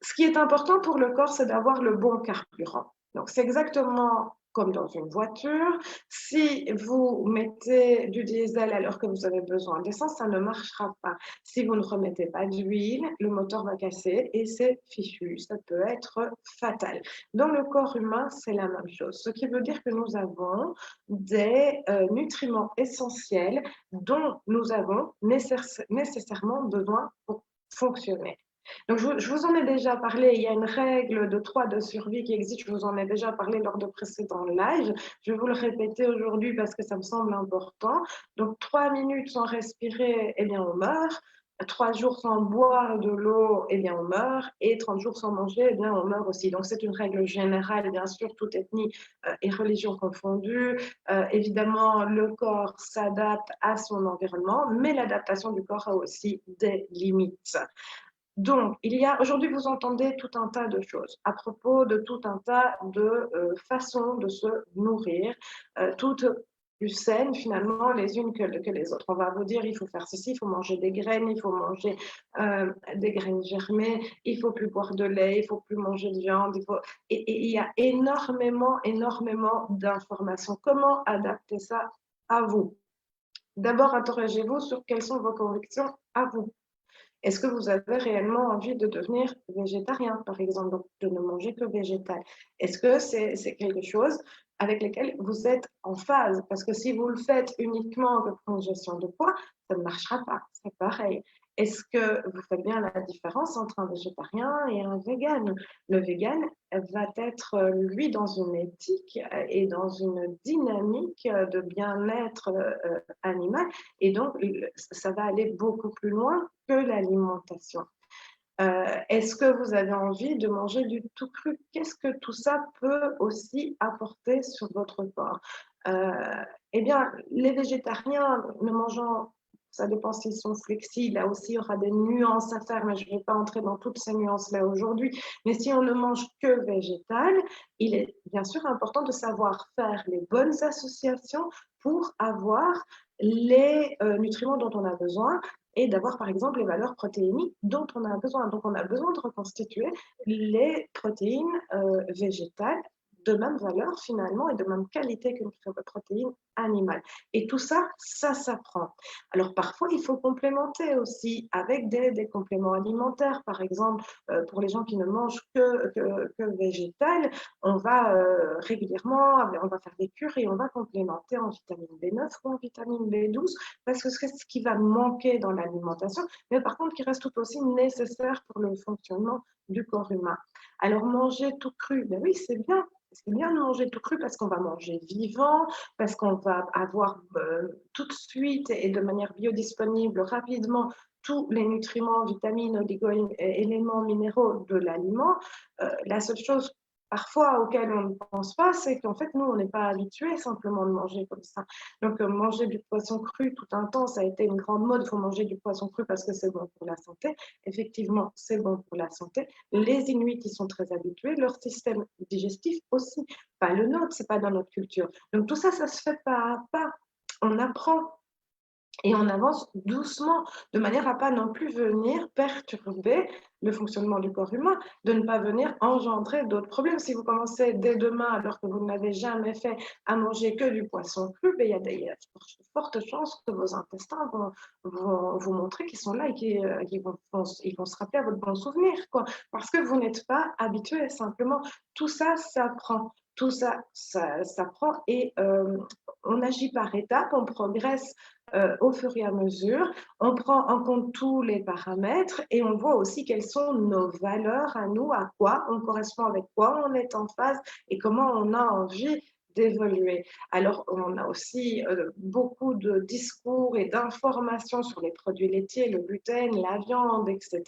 ce qui est important pour le corps, c'est d'avoir le bon carburant. Donc, c'est exactement comme dans une voiture. Si vous mettez du diesel alors que vous avez besoin d'essence, ça ne marchera pas. Si vous ne remettez pas d'huile, le moteur va casser et c'est fichu. Ça peut être fatal. Dans le corps humain, c'est la même chose. Ce qui veut dire que nous avons des nutriments essentiels dont nous avons nécessairement besoin pour fonctionner. Donc, je vous en ai déjà parlé, il y a une règle de 3 de survie qui existe, je vous en ai déjà parlé lors de précédents lives. Je vais vous le répéter aujourd'hui parce que ça me semble important. Donc, 3 minutes sans respirer, eh bien, on meurt. 3 jours sans boire de l'eau, eh bien, on meurt, et 30 jours sans manger, eh bien, on meurt aussi. Donc, c'est une règle générale, bien sûr, toute ethnie et religion confondues. Évidemment, le corps s'adapte à son environnement, mais l'adaptation du corps a aussi des limites. Donc, aujourd'hui, vous entendez tout un tas de choses à propos de tout un tas de façons de se nourrir, toutes plus saines finalement les unes que les autres. On va vous dire, il faut faire ceci, il faut manger des graines, il faut manger des graines germées, il faut plus boire de lait, il faut plus manger de viande. Et il y a énormément, énormément d'informations. Comment adapter ça à vous? D'abord, interrogez-vous sur quelles sont vos convictions à vous. Est-ce que vous avez réellement envie de devenir végétarien, par exemple, donc de ne manger que végétal? Est-ce que c'est quelque chose avec lequel vous êtes en phase? Parce que si vous le faites uniquement pour une gestion de poids, ça ne marchera pas. C'est pareil. Est-ce que vous faites bien la différence entre un végétarien et un vegan? Le vegan va être, lui, dans une éthique et dans une dynamique de bien-être animal. Et donc, ça va aller beaucoup plus loin que l'alimentation. Est-ce que vous avez envie de manger du tout cru? Qu'est-ce que tout ça peut aussi apporter sur votre corps? Eh bien, les végétariens ne mangeant, ça dépend s'ils sont flexibles, là aussi il y aura des nuances à faire, mais je ne vais pas entrer dans toutes ces nuances-là aujourd'hui. Mais si on ne mange que végétal, il est bien sûr important de savoir faire les bonnes associations pour avoir les nutriments dont on a besoin et d'avoir par exemple les valeurs protéiniques dont on a besoin. Donc on a besoin de reconstituer les protéines végétales de même valeur finalement et de même qualité qu'une protéine animale. Et tout ça, ça s'apprend. Alors parfois, il faut complémenter aussi avec des compléments alimentaires. Par exemple, pour les gens qui ne mangent que végétal, on va régulièrement, on va faire des cures et on va complémenter en vitamine B9 ou en vitamine B12 parce que c'est ce qui va manquer dans l'alimentation, mais par contre qui reste tout aussi nécessaire pour le fonctionnement du corps humain. Alors manger tout cru, ben oui, c'est bien. C'est bien de manger tout cru parce qu'on va manger vivant, parce qu'on va avoir tout de suite et de manière biodisponible rapidement tous les nutriments, vitamines, oligo-éléments minéraux de l'aliment. La seule chose parfois auquel on ne pense pas, c'est qu'en fait, nous, on n'est pas habitués simplement de manger comme ça. Donc, manger du poisson cru tout un temps, ça a été une grande mode. Il faut manger du poisson cru parce que c'est bon pour la santé. Effectivement, c'est bon pour la santé. Les Inuits, ils sont très habitués. Leur système digestif aussi. Pas le nôtre, c'est pas dans notre culture. Donc, tout ça, ça se fait pas à pas. On apprend. Et on avance doucement, de manière à pas non plus venir perturber le fonctionnement du corps humain, de ne pas venir engendrer d'autres problèmes. Si vous commencez dès demain, alors que vous ne l'avez jamais fait, à manger que du poisson cru, ben, il y a de fortes chances que vos intestins vont vous montrer qu'ils sont là et qu'ils vont se rappeler à votre bon souvenir, quoi, parce que vous n'êtes pas habitué. Simplement, tout ça, ça prend. Tout ça, ça prend et on agit par étapes, on progresse au fur et à mesure. On prend en compte tous les paramètres et on voit aussi quelles sont nos valeurs à nous, à quoi on correspond, avec quoi on est en phase et comment on a envie d'évoluer. Alors, on a aussi beaucoup de discours et d'informations sur les produits laitiers, le gluten, la viande, etc.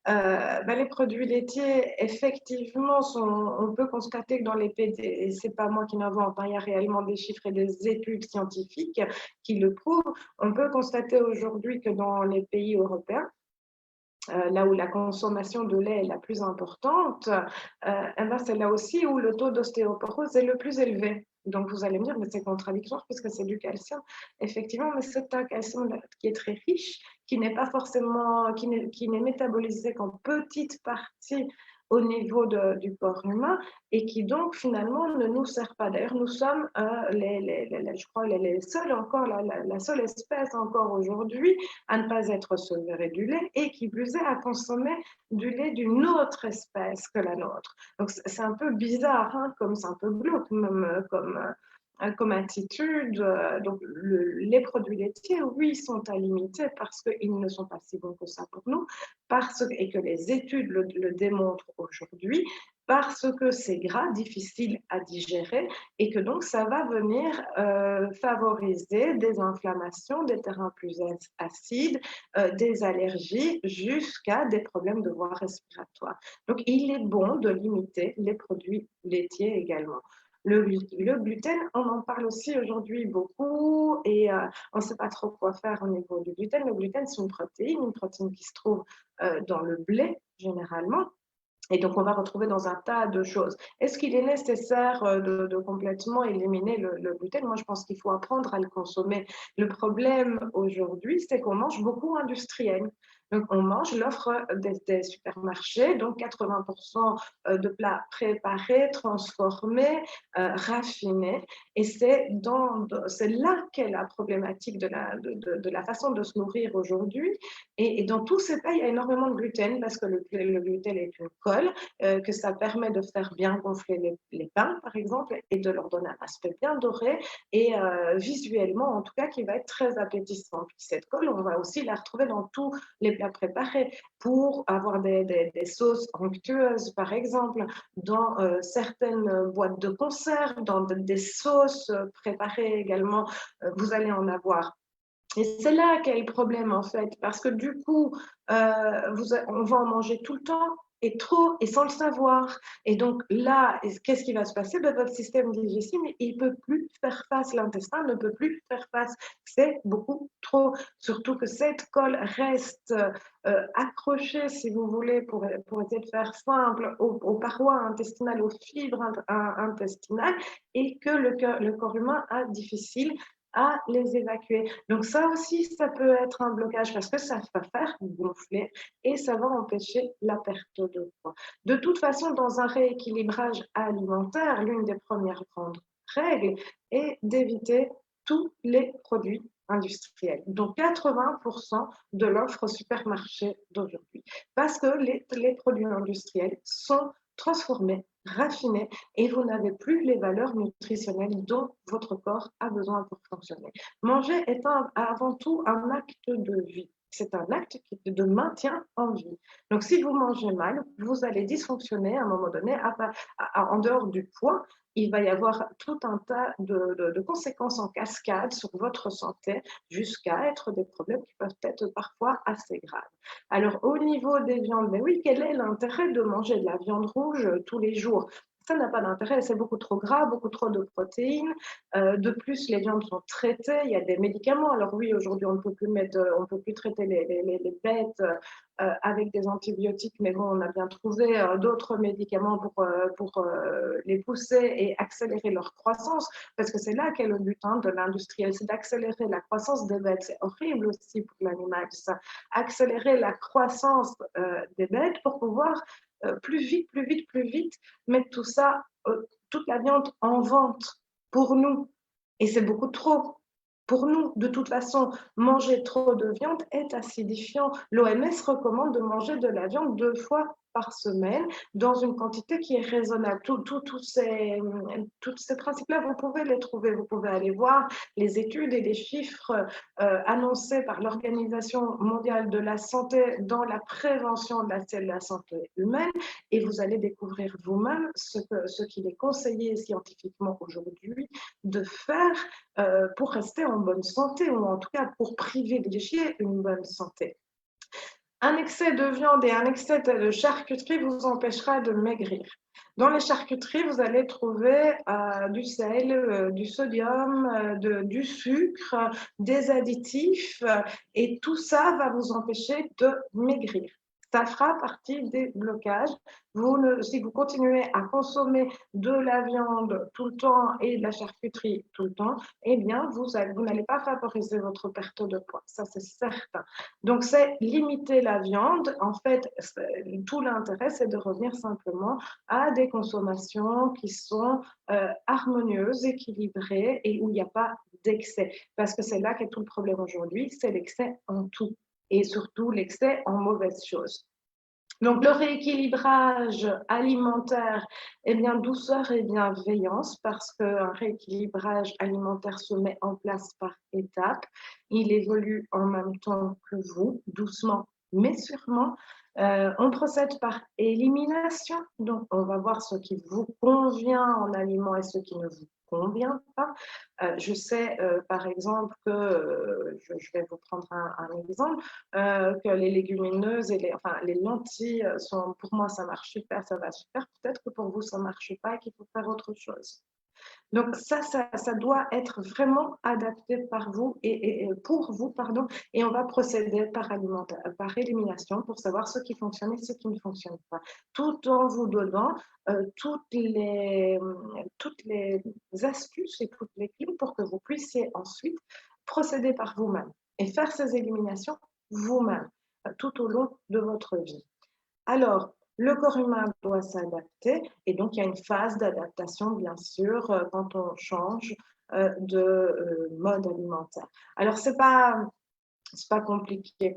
Les produits laitiers, effectivement, on peut constater que dans les PD, et ce n'est pas moi qui n'invente, il y a réellement des chiffres et des études scientifiques qui le prouvent, on peut constater aujourd'hui que dans les pays européens, là où la consommation de lait est la plus importante, c'est là aussi où le taux d'ostéoporose est le plus élevé. Donc vous allez me dire, mais c'est contradictoire puisque c'est du calcium. Effectivement, mais c'est un calcium qui est très riche, qui n'est pas forcément, qui n'est métabolisé qu'en petite partie au niveau du corps humain et qui donc finalement ne nous sert pas. D'ailleurs, nous sommes je crois les seuls encore, la seule espèce encore aujourd'hui à ne pas être sevré du lait et qui plus est à consommer du lait d'une autre espèce que la nôtre. Donc c'est un peu bizarre, hein, comme c'est un peu glauque même comme attitude. Donc, les produits laitiers, oui, sont à limiter parce qu'ils ne sont pas si bons que ça pour nous, et que les études le démontrent aujourd'hui, parce que c'est gras, difficile à digérer, et que donc ça va venir favoriser des inflammations, des terrains plus acides, des allergies, jusqu'à des problèmes de voie respiratoire. Donc, il est bon de limiter les produits laitiers également. Le gluten, on en parle aussi aujourd'hui beaucoup et on ne sait pas trop quoi faire au niveau du gluten. Le gluten, c'est une protéine qui se trouve dans le blé généralement. Et donc, on va retrouver dans un tas de choses. Est-ce qu'il est nécessaire de complètement éliminer le gluten? Moi, je pense qu'il faut apprendre à le consommer. Le problème aujourd'hui, c'est qu'on mange beaucoup industriel. Donc, on mange l'offre des supermarchés, donc 80% de plats préparés, transformés, raffinés. Et c'est là qu'est la problématique de la façon de se nourrir aujourd'hui. Et dans tous ces plats, il y a énormément de gluten parce que le gluten est une colle, que ça permet de faire bien gonfler les pains, par exemple, et de leur donner un aspect bien doré et visuellement, en tout cas, qui va être très appétissant. Puis cette colle, on va aussi la retrouver dans tous les plats préparés pour avoir des sauces onctueuses, par exemple, dans certaines boîtes de conserve, dans des sauces préparées également, vous allez en avoir. Et c'est là qu'est le problème, en fait, parce que du coup, on va en manger tout le temps et trop et sans le savoir. Et donc là, qu'est-ce qui va se passer? Ben, votre système digestif, il ne peut plus faire face, l'intestin ne peut plus faire face. C'est beaucoup trop. Surtout que cette colle reste accrochée, si vous voulez, pour essayer de faire simple, aux parois intestinales, aux fibres intestinales, et que le corps humain a difficile à les évacuer. Donc ça aussi, ça peut être un blocage parce que ça va faire gonfler et ça va empêcher la perte de poids. De toute façon, dans un rééquilibrage alimentaire, l'une des premières grandes règles est d'éviter tous les produits industriels, donc 80% de l'offre au supermarché d'aujourd'hui, parce que les produits industriels sont transformés, raffinés, et vous n'avez plus les valeurs nutritionnelles dont votre corps a besoin pour fonctionner. Manger est avant tout un acte de vie. C'est un acte de maintien en vie. Donc, si vous mangez mal, vous allez dysfonctionner à un moment donné. En dehors du poids, il va y avoir tout un tas de conséquences en cascade sur votre santé jusqu'à être des problèmes qui peuvent être parfois assez graves. Alors, au niveau des viandes, mais oui, quel est l'intérêt de manger de la viande rouge tous les jours? Ça n'a pas d'intérêt, c'est beaucoup trop gras, beaucoup trop de protéines. De plus, les viandes sont traitées, il y a des médicaments. Alors oui, aujourd'hui, on peut plus traiter les bêtes avec des antibiotiques, mais bon, on a bien trouvé d'autres médicaments pour les pousser et accélérer leur croissance, parce que c'est là qu'est le but de l'industriel, c'est d'accélérer la croissance des bêtes. C'est horrible aussi pour l'animal, ça. Accélérer la croissance des bêtes pour pouvoir plus vite, plus vite, plus vite, mettre tout ça, toute la viande en vente pour nous. Et c'est beaucoup trop. Pour nous, de toute façon, manger trop de viande est acidifiant. L'OMS recommande de manger de la viande 2 fois par semaine dans une quantité qui est raisonnable. Tous ces principes-là, vous pouvez les trouver. Vous pouvez aller voir les études et les chiffres annoncés par l'Organisation mondiale de la santé dans la prévention de la santé humaine, et vous allez découvrir vous-même ce qu'il est conseillé scientifiquement aujourd'hui de faire pour rester en bonne santé, ou en tout cas pour privilégier une bonne santé. Un excès de viande et un excès de charcuterie vous empêchera de maigrir. Dans les charcuteries, vous allez trouver du sel, du sodium, du sucre, des additifs, et tout ça va vous empêcher de maigrir. Ça fera partie des blocages. Si vous continuez à consommer de la viande tout le temps et de la charcuterie tout le temps, eh bien, vous n'allez pas favoriser votre perte de poids. Ça, c'est certain. Donc, c'est limiter la viande. En fait, tout l'intérêt, c'est de revenir simplement à des consommations qui sont harmonieuses, équilibrées et où il n'y a pas d'excès. Parce que c'est là qu'est tout le problème aujourd'hui, c'est l'excès en tout et surtout l'excès en mauvaises choses. Donc, le rééquilibrage alimentaire, eh bien, douceur et bienveillance, parce qu'un rééquilibrage alimentaire se met en place par étapes. Il évolue en même temps que vous, doucement, mais sûrement. On procède par élimination, donc on va voir ce qui vous convient en aliment et ce qui ne vous convient pas. Je sais, par exemple, que je vais vous prendre un exemple, que les légumineuses et enfin, les lentilles sont, pour moi, ça marche super, ça va super. Peut-être que pour vous, ça ne marche pas et qu'il faut faire autre chose. Donc ça doit être vraiment adapté par vous et pour vous, pardon, et on va procéder par élimination pour savoir ce qui fonctionne et ce qui ne fonctionne pas, tout en vous donnant toutes les astuces et toutes les clés pour que vous puissiez ensuite procéder par vous-même et faire ces éliminations vous-même tout au long de votre vie. Alors, le corps humain doit s'adapter et donc il y a une phase d'adaptation, bien sûr, quand on change de mode alimentaire. Alors, c'est pas compliqué.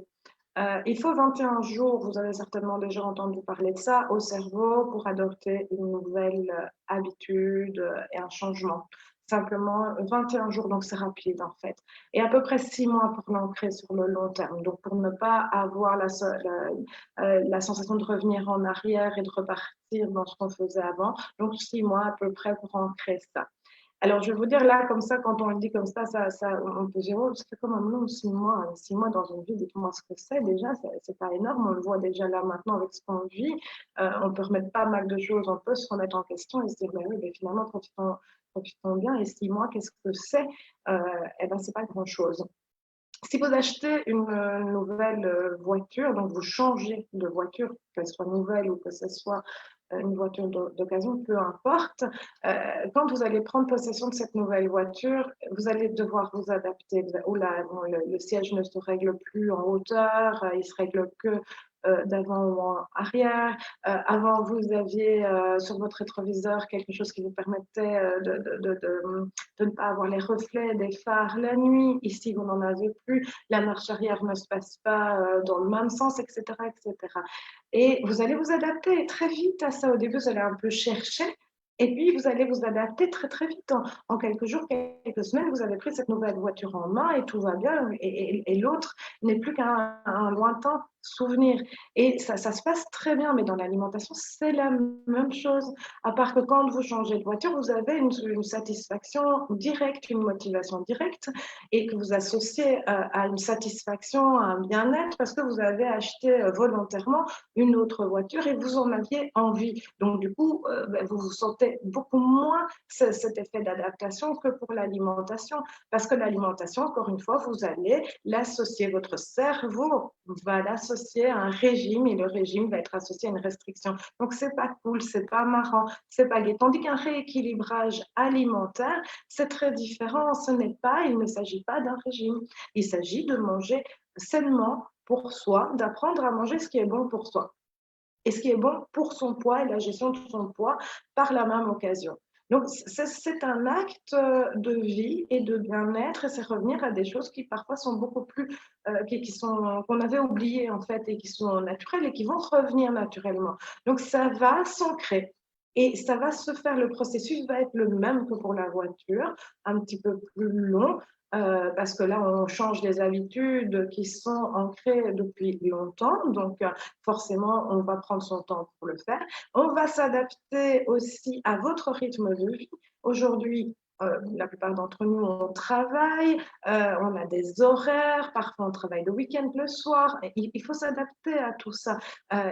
Il faut 21 jours, vous avez certainement déjà entendu parler de ça, au cerveau pour adopter une nouvelle habitude et un changement. Simplement 21 jours, donc c'est rapide en fait. Et à peu près 6 mois pour l'ancrer sur le long terme. Donc pour ne pas avoir la sensation de revenir en arrière et de repartir dans ce qu'on faisait avant. Donc 6 mois à peu près pour ancrer ça. Alors, je vais vous dire là, comme ça, quand on le dit comme ça on peut dire, oh, ça fait comme un long 6 mois, 6 mois dans une vie, dites-moi ce que c'est déjà, c'est pas énorme, on le voit déjà là maintenant avec ce qu'on vit, on peut remettre pas mal de choses, on peut se remettre en question et se dire, ben oui, mais finalement, profitons bien, et 6 mois, qu'est-ce que c'est Eh ben, c'est pas grand-chose. Si vous achetez une nouvelle voiture, donc vous changez de voiture, qu'elle soit nouvelle ou que ce soit une voiture d'occasion, peu importe, quand vous allez prendre possession de cette nouvelle voiture, vous allez devoir vous adapter. Bon, le siège ne se règle plus en hauteur, il se règle que d'avant ou en arrière. Avant, vous aviez sur votre rétroviseur quelque chose qui vous permettait de ne pas avoir les reflets des phares la nuit. Ici, vous n'en avez plus. La marche arrière ne se passe pas dans le même sens, etc., etc. Et vous allez vous adapter très vite à ça. Au début, vous allez un peu chercher. Et puis, vous allez vous adapter très, très vite. En quelques jours, quelques semaines, vous avez pris cette nouvelle voiture en main et tout va bien. Et l'autre n'est plus qu'un lointain souvenir. Et ça se passe très bien, mais dans l'alimentation, c'est la même chose. À part que quand vous changez de voiture, vous avez une satisfaction directe, une motivation directe, et que vous associez à une satisfaction, à un bien-être, parce que vous avez acheté volontairement une autre voiture et vous en aviez envie. Donc, du coup, vous vous sentez beaucoup moins cet effet d'adaptation que pour l'alimentation, parce que l'alimentation, encore une fois, vous allez l'associer, votre cerveau va l'associer à un régime et le régime va être associé à une restriction. Donc, c'est pas cool, c'est pas marrant, c'est pas gai. Tandis qu'un rééquilibrage alimentaire, c'est très différent. Il ne s'agit pas d'un régime. Il s'agit de manger sainement pour soi, d'apprendre à manger ce qui est bon pour soi et ce qui est bon pour son poids et la gestion de son poids par la même occasion. Donc, c'est un acte de vie et de bien-être et c'est revenir à des choses qui parfois sont beaucoup plus, qu'on avait oubliées en fait et qui sont naturelles et qui vont revenir naturellement. Donc, ça va s'ancrer. Et ça va se faire, le processus va être le même que pour la voiture, un petit peu plus long, parce que là, on change des habitudes qui sont ancrées depuis longtemps. Donc, forcément, on va prendre son temps pour le faire. On va s'adapter aussi à votre rythme de vie. Aujourd'hui, la plupart d'entre nous, on travaille, on a des horaires, parfois on travaille le week-end, le soir. Il faut s'adapter à tout ça.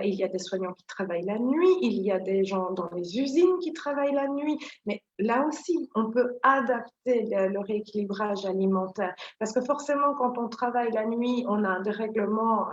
Il y a des soignants qui travaillent la nuit, il y a des gens dans les usines qui travaillent la nuit, mais là aussi, on peut adapter le rééquilibrage alimentaire parce que forcément, quand on travaille la nuit, on a un dérèglement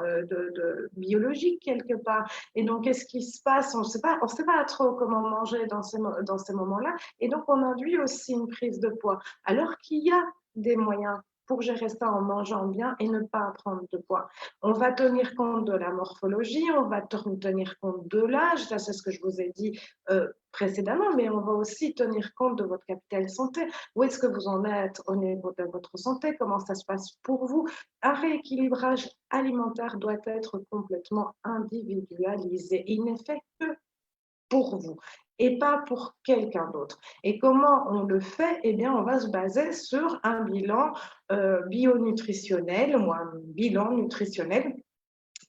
biologique quelque part. Et donc, qu'est-ce qui se passe? On sait pas trop comment manger dans ces moments-là. Et donc, on induit aussi une prise de poids. Alors qu'il y a des moyens pour gérer ça en mangeant bien et ne pas prendre de poids. On va tenir compte de la morphologie, on va tenir compte de l'âge, ça c'est ce que je vous ai dit précédemment, mais on va aussi tenir compte de votre capital santé. Où est-ce que vous en êtes au niveau de votre santé? Comment ça se passe pour vous? Un rééquilibrage alimentaire doit être complètement individualisé. Il n'est fait que pour vous et pas pour quelqu'un d'autre. Et comment on le fait? Eh bien, on va se baser sur un bilan bionutritionnel ou un bilan nutritionnel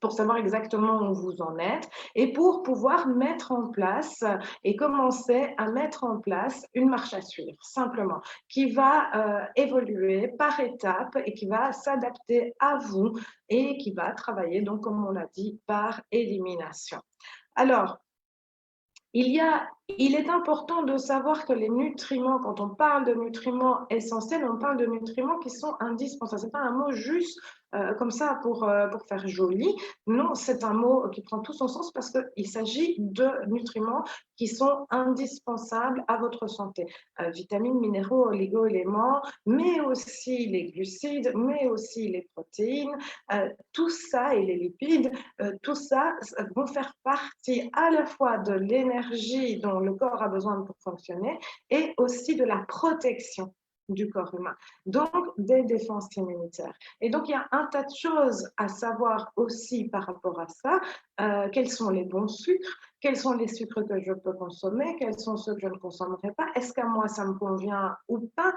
pour savoir exactement où vous en êtes et pour pouvoir mettre en place et commencer à mettre en place une marche à suivre, simplement, qui va évoluer par étapes et qui va s'adapter à vous et qui va travailler, donc, comme on l'a dit, par élimination. Alors, il est important de savoir que les nutriments, quand on parle de nutriments essentiels, on parle de nutriments qui sont indispensables. Ce n'est pas un mot juste comme ça pour faire joli. Non, c'est un mot qui prend tout son sens parce qu'il s'agit de nutriments qui sont indispensables à votre santé. Vitamines, minéraux, oligo-éléments, mais aussi les glucides, mais aussi les protéines, tout ça et les lipides, tout ça vont faire partie à la fois de l'énergie dont le corps a besoin pour fonctionner et aussi de la protection du corps humain, donc des défenses immunitaires. Et donc, il y a un tas de choses à savoir aussi par rapport à ça. Quels sont les bons sucres? Quels sont les sucres que je peux consommer? Quels sont ceux que je ne consommerai pas? Est-ce qu'à moi, ça me convient ou pas?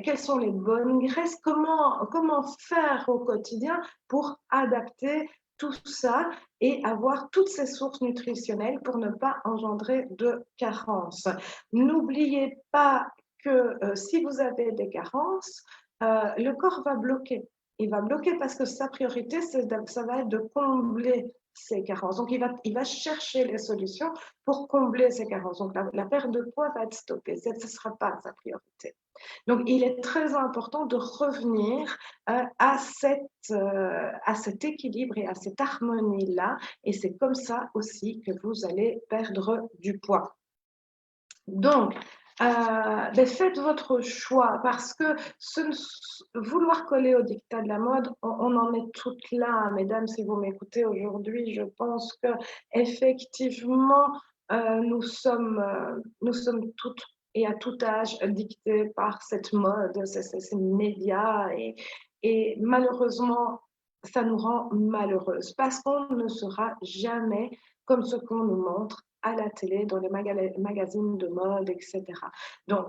Quelles sont les bonnes graisses? Comment faire au quotidien pour adapter tout ça et avoir toutes ces sources nutritionnelles pour ne pas engendrer de carences. N'oubliez pas que si vous avez des carences, le corps va bloquer. Il va bloquer parce que sa priorité, ça va être de combler ces carences. Donc, il va chercher les solutions pour combler ces carences. Donc, la perte de poids va être stoppée. Ce ne sera pas sa priorité. Donc, il est très important de revenir à cet équilibre et à cette harmonie-là. Et c'est comme ça aussi que vous allez perdre du poids. Donc, faites votre choix parce que vouloir coller au dictat de la mode, on en est toutes là, mesdames, si vous m'écoutez aujourd'hui, je pense que effectivement nous sommes toutes et à tout âge dictées par cette mode, ces médias et malheureusement, ça nous rend malheureuses parce qu'on ne sera jamais comme ce qu'on nous montre à la télé, dans les magazines de mode, etc. Donc,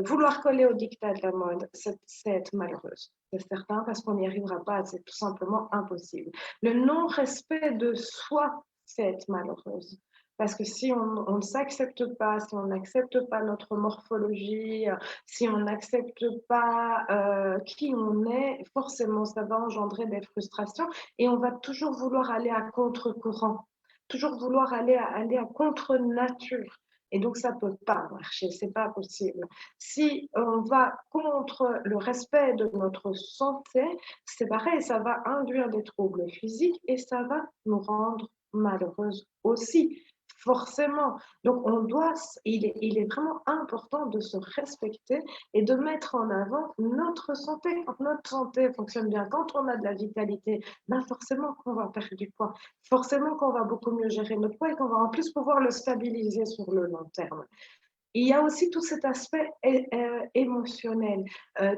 vouloir coller au dictat de la mode, c'est être malheureuse, c'est certain, parce qu'on n'y arrivera pas, c'est tout simplement impossible. Le non-respect de soi, c'est être malheureuse. Parce que si on ne s'accepte pas, si on n'accepte pas notre morphologie, si on n'accepte pas qui on est, forcément, ça va engendrer des frustrations et on va toujours vouloir aller à contre-courant, toujours vouloir aller à contre-nature. Et donc, ça ne peut pas marcher, ce n'est pas possible. Si on va contre le respect de notre santé, c'est pareil, ça va induire des troubles physiques et ça va nous rendre malheureuses aussi, forcément. Donc, il est vraiment important de se respecter et de mettre en avant notre santé. Quand notre santé fonctionne bien, quand on a de la vitalité, ben forcément qu'on va perdre du poids, forcément qu'on va beaucoup mieux gérer notre poids et qu'on va en plus pouvoir le stabiliser sur le long terme. Il y a aussi tout cet aspect émotionnel,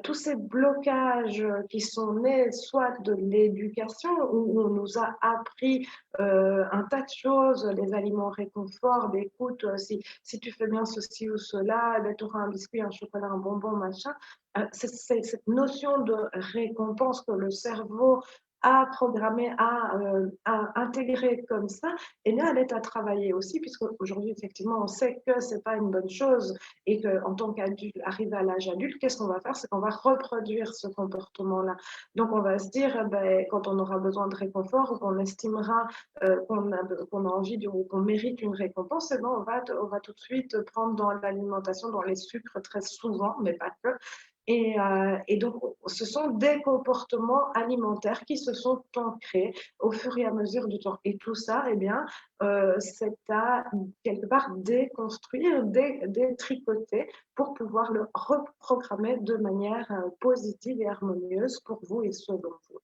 tous ces blocages qui sont nés soit de l'éducation où on nous a appris un tas de choses, les aliments réconfort, écoute, si tu fais bien ceci ou cela, tu auras un biscuit, un chocolat, un bonbon, machin. C'est cette notion de récompense que le cerveau à programmer, à intégrer comme ça, et là, elle est à travailler aussi, puisque aujourd'hui, effectivement, on sait que ce n'est pas une bonne chose et qu'en tant qu'adulte, arrivé à l'âge adulte, qu'est-ce qu'on va faire? C'est qu'on va reproduire ce comportement-là. Donc, on va se dire, quand on aura besoin de réconfort ou qu'on estimera qu'on a envie ou qu'on mérite une récompense, eh ben, on va tout de suite prendre dans l'alimentation, dans les sucres très souvent, mais pas que, Et donc, ce sont des comportements alimentaires qui se sont ancrés au fur et à mesure du temps. Et tout ça, eh bien, c'est à quelque part déconstruire, détricoter pour pouvoir le reprogrammer de manière positive et harmonieuse pour vous et selon vous.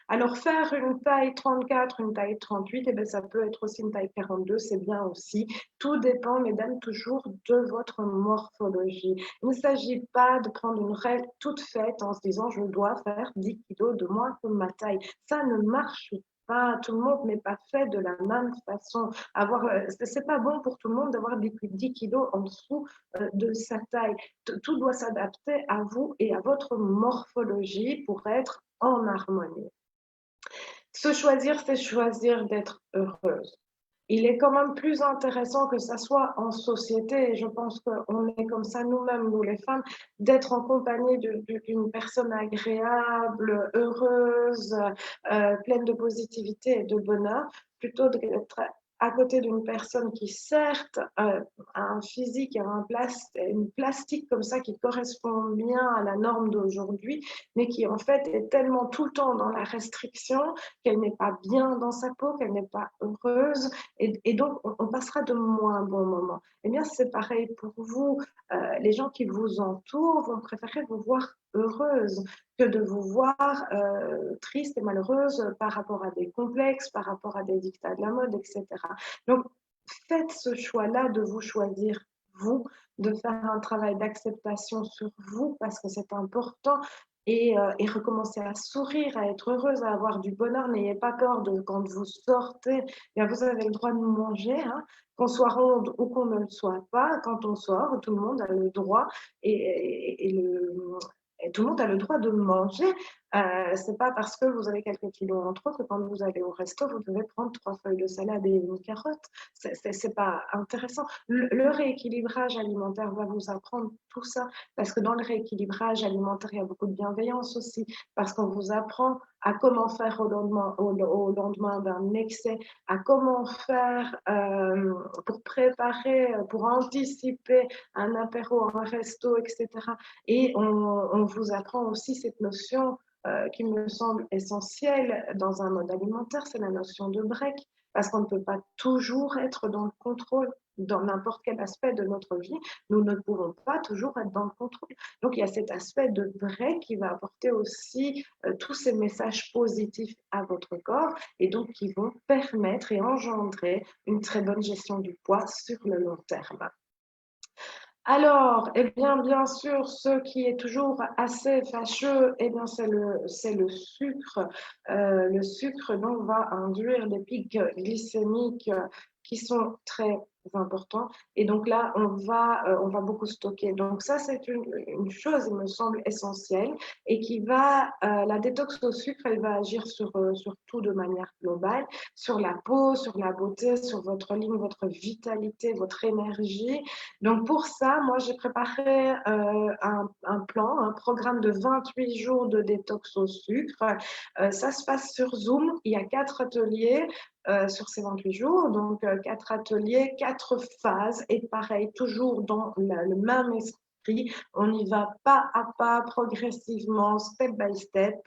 Alors, faire une taille 34, une taille 38, eh bien, ça peut être aussi une taille 42, c'est bien aussi. Tout dépend, mesdames, toujours de votre morphologie. Il ne s'agit pas de prendre une règle toute faite en se disant je dois faire 10 kilos de moins que ma taille. Ça ne marche pas. Tout le monde n'est pas fait de la même façon. C'est pas bon pour tout le monde d'avoir 10 kilos en dessous de sa taille. Tout doit s'adapter à vous et à votre morphologie pour être en harmonie. Se choisir, c'est choisir d'être heureuse. Il est quand même plus intéressant que ça soit en société, et je pense qu'on est comme ça nous-mêmes, nous les femmes, d'être en compagnie d'une personne agréable, heureuse, pleine de positivité et de bonheur, plutôt d'être à côté d'une personne qui certes a un physique, a une plastique comme ça qui correspond bien à la norme d'aujourd'hui, mais qui en fait est tellement tout le temps dans la restriction qu'elle n'est pas bien dans sa peau, qu'elle n'est pas heureuse, et donc on passera de moins bons moments. Eh bien, c'est pareil pour vous. Les gens qui vous entourent vont préférer vous voir heureuse que de vous voir triste et malheureuse par rapport à des complexes, par rapport à des dictats de la mode, etc. Donc, faites ce choix-là de vous choisir vous, de faire un travail d'acceptation sur vous parce que c'est important et recommencer à sourire, à être heureuse, à avoir du bonheur. N'ayez pas peur de quand vous sortez, bien, vous avez le droit de manger, hein, qu'on soit ronde ou qu'on ne le soit pas. Quand on sort, tout le monde a le droit et tout le monde a le droit de manger. C'est pas parce que vous avez quelques kilos en trop que quand vous allez au resto, vous devez prendre 3 feuilles de salade et une carotte. C'est pas intéressant. Le rééquilibrage alimentaire va vous apprendre tout ça parce que dans le rééquilibrage alimentaire, il y a beaucoup de bienveillance aussi parce qu'on vous apprend à comment faire au lendemain d'un excès, à comment faire pour préparer, pour anticiper un apéro, un resto, etc. Et on vous apprend aussi cette notion qui me semble essentielle dans un mode alimentaire, c'est la notion de break, parce qu'on ne peut pas toujours être dans le contrôle dans n'importe quel aspect de notre vie. Nous ne pouvons pas toujours être dans le contrôle. Donc, il y a cet aspect de break qui va apporter aussi tous ces messages positifs à votre corps et donc qui vont permettre et engendrer une très bonne gestion du poids sur le long terme. Alors, eh bien sûr, ce qui est toujours assez fâcheux, eh bien, c'est le sucre. Le sucre donc va induire des pics glycémiques qui sont très importants. Et donc là, on va beaucoup stocker. Donc ça, c'est une chose, il me semble, essentielle et la détox au sucre, elle va agir sur tout de manière globale, sur la peau, sur la beauté, sur votre ligne, votre vitalité, votre énergie. Donc pour ça, moi, j'ai préparé un plan, un programme de 28 jours de détox au sucre. Ça se passe sur Zoom. Il y a 4 ateliers sur ces 28 jours. Donc 4 ateliers, 4 phases. Et pareil, toujours dans le même esprit. On y va pas à pas, progressivement, step by step.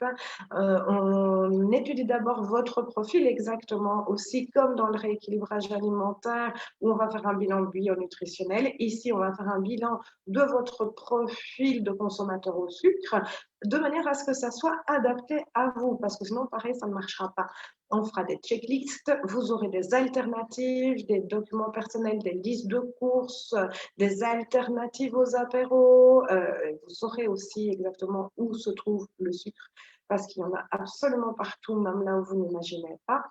On étudie d'abord votre profil exactement, aussi comme dans le rééquilibrage alimentaire où on va faire un bilan bio-nutritionnel. Ici, on va faire un bilan de votre profil de consommateur au sucre, de manière à ce que ça soit adapté à vous, parce que sinon, pareil, ça ne marchera pas. On fera des checklists, vous aurez des alternatives, des documents personnels, des listes de courses, des alternatives aux apéros. Vous saurez aussi exactement où se trouve le sucre, parce qu'il y en a absolument partout, même là où vous n'imaginez pas.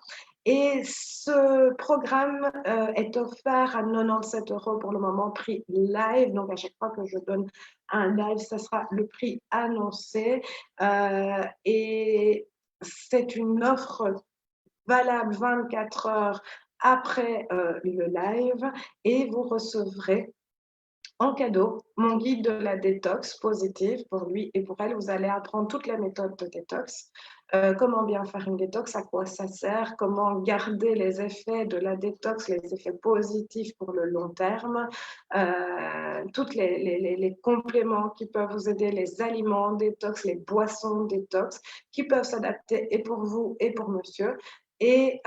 Et ce programme est offert à 97 € pour le moment, prix live. Donc, à chaque fois que je donne un live, ça sera le prix annoncé. Et c'est une offre valable 24 heures après le live et vous recevrez en cadeau mon guide de la détox positive pour lui et pour elle. Vous allez apprendre toute la méthode de détox comment bien faire une détox, à quoi ça sert, comment garder les effets de la détox, les effets positifs pour le long terme, tous les compléments qui peuvent vous aider, les aliments détox, les boissons détox, qui peuvent s'adapter et pour vous et pour monsieur. Et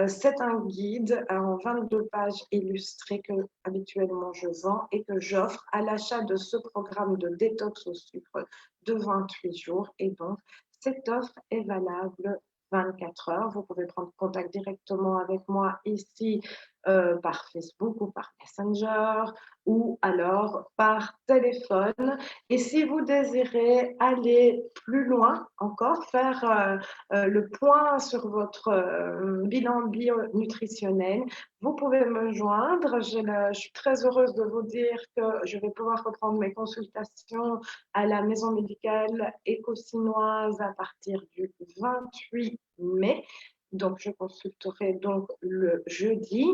c'est un guide en 22 pages illustrées que habituellement je vends et que j'offre à l'achat de ce programme de détox au sucre de 28 jours. Et donc, cette offre est valable 24 heures. Vous pouvez prendre contact directement avec moi ici par Facebook ou par Messenger ou alors par téléphone. Et si vous désirez aller plus loin encore, faire le point sur votre bilan bio-nutritionnel, vous pouvez me joindre. Je suis très heureuse de vous dire que je vais pouvoir reprendre mes consultations à la maison médicale éco-sinoise à partir du 28 mai. Donc, je consulterai donc le jeudi.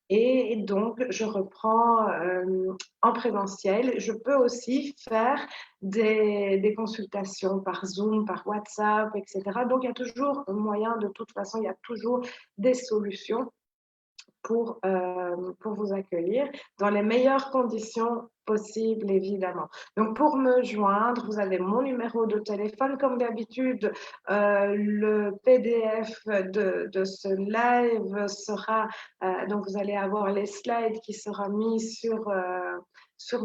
Et donc, je reprends en présentiel. Je peux aussi faire des consultations par Zoom, par WhatsApp, etc. Donc, il y a toujours un moyen, de toute façon, il y a toujours des solutions pour vous accueillir dans les meilleures conditions possibles, évidemment. Donc, pour me joindre, vous avez mon numéro de téléphone. Comme d'habitude, le PDF de ce live sera, donc vous allez avoir les slides qui seront mis sur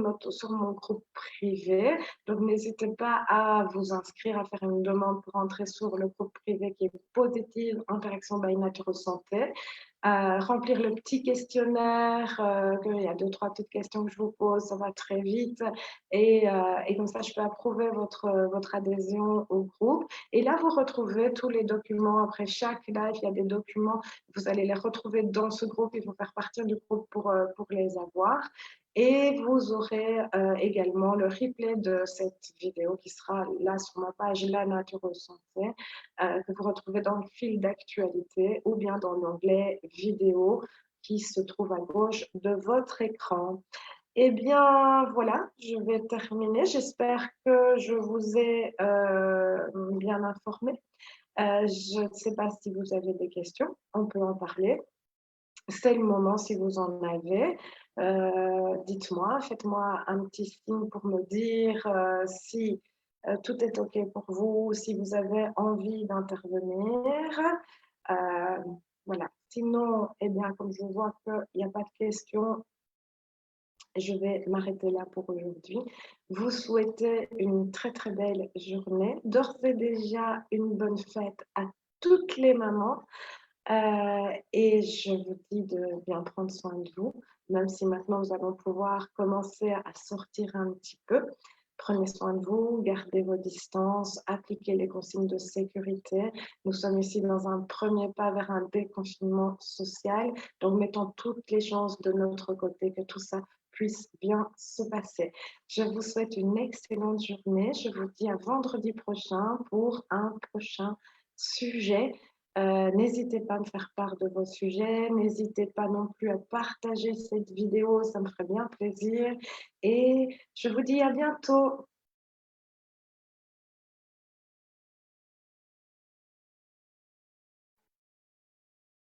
mon groupe privé. Donc, n'hésitez pas à vous inscrire, à faire une demande pour entrer sur le groupe privé qui est Positive Interaction by Nature Santé. Remplir le petit questionnaire, il y a 2-3 petites questions que je vous pose, ça va très vite. Et comme ça, je peux approuver votre adhésion au groupe. Et là, vous retrouvez tous les documents. Après chaque live, il y a des documents. Vous allez les retrouver dans ce groupe. Il faut faire partie du groupe pour les avoir. Et vous aurez également le replay de cette vidéo qui sera là sur ma page La Nature Santé, que vous retrouvez dans le fil d'actualité ou bien dans l'onglet vidéo qui se trouve à gauche de votre écran. Eh bien, voilà, je vais terminer. J'espère que je vous ai bien informé. Je ne sais pas si vous avez des questions, on peut en parler. C'est le moment si vous en avez. Dites-moi, faites-moi un petit signe pour me dire si tout est OK pour vous, si vous avez envie d'intervenir. Euh, voilà. Sinon, eh bien, comme je vois qu'il n'y a pas de questions, je vais m'arrêter là pour aujourd'hui. Vous souhaitez une très très belle journée. D'ores et déjà, une bonne fête à toutes les mamans. Et je vous dis de bien prendre soin de vous, même si maintenant nous allons pouvoir commencer à sortir un petit peu. Prenez soin de vous, gardez vos distances, appliquez les consignes de sécurité. Nous sommes ici dans un premier pas vers un déconfinement social, donc mettons toutes les chances de notre côté que tout ça puisse bien se passer. Je vous souhaite une excellente journée. Je vous dis à vendredi prochain pour un prochain sujet. N'hésitez pas à me faire part de vos sujets, n'hésitez pas non plus à partager cette vidéo, ça me ferait bien plaisir. Et je vous dis à bientôt.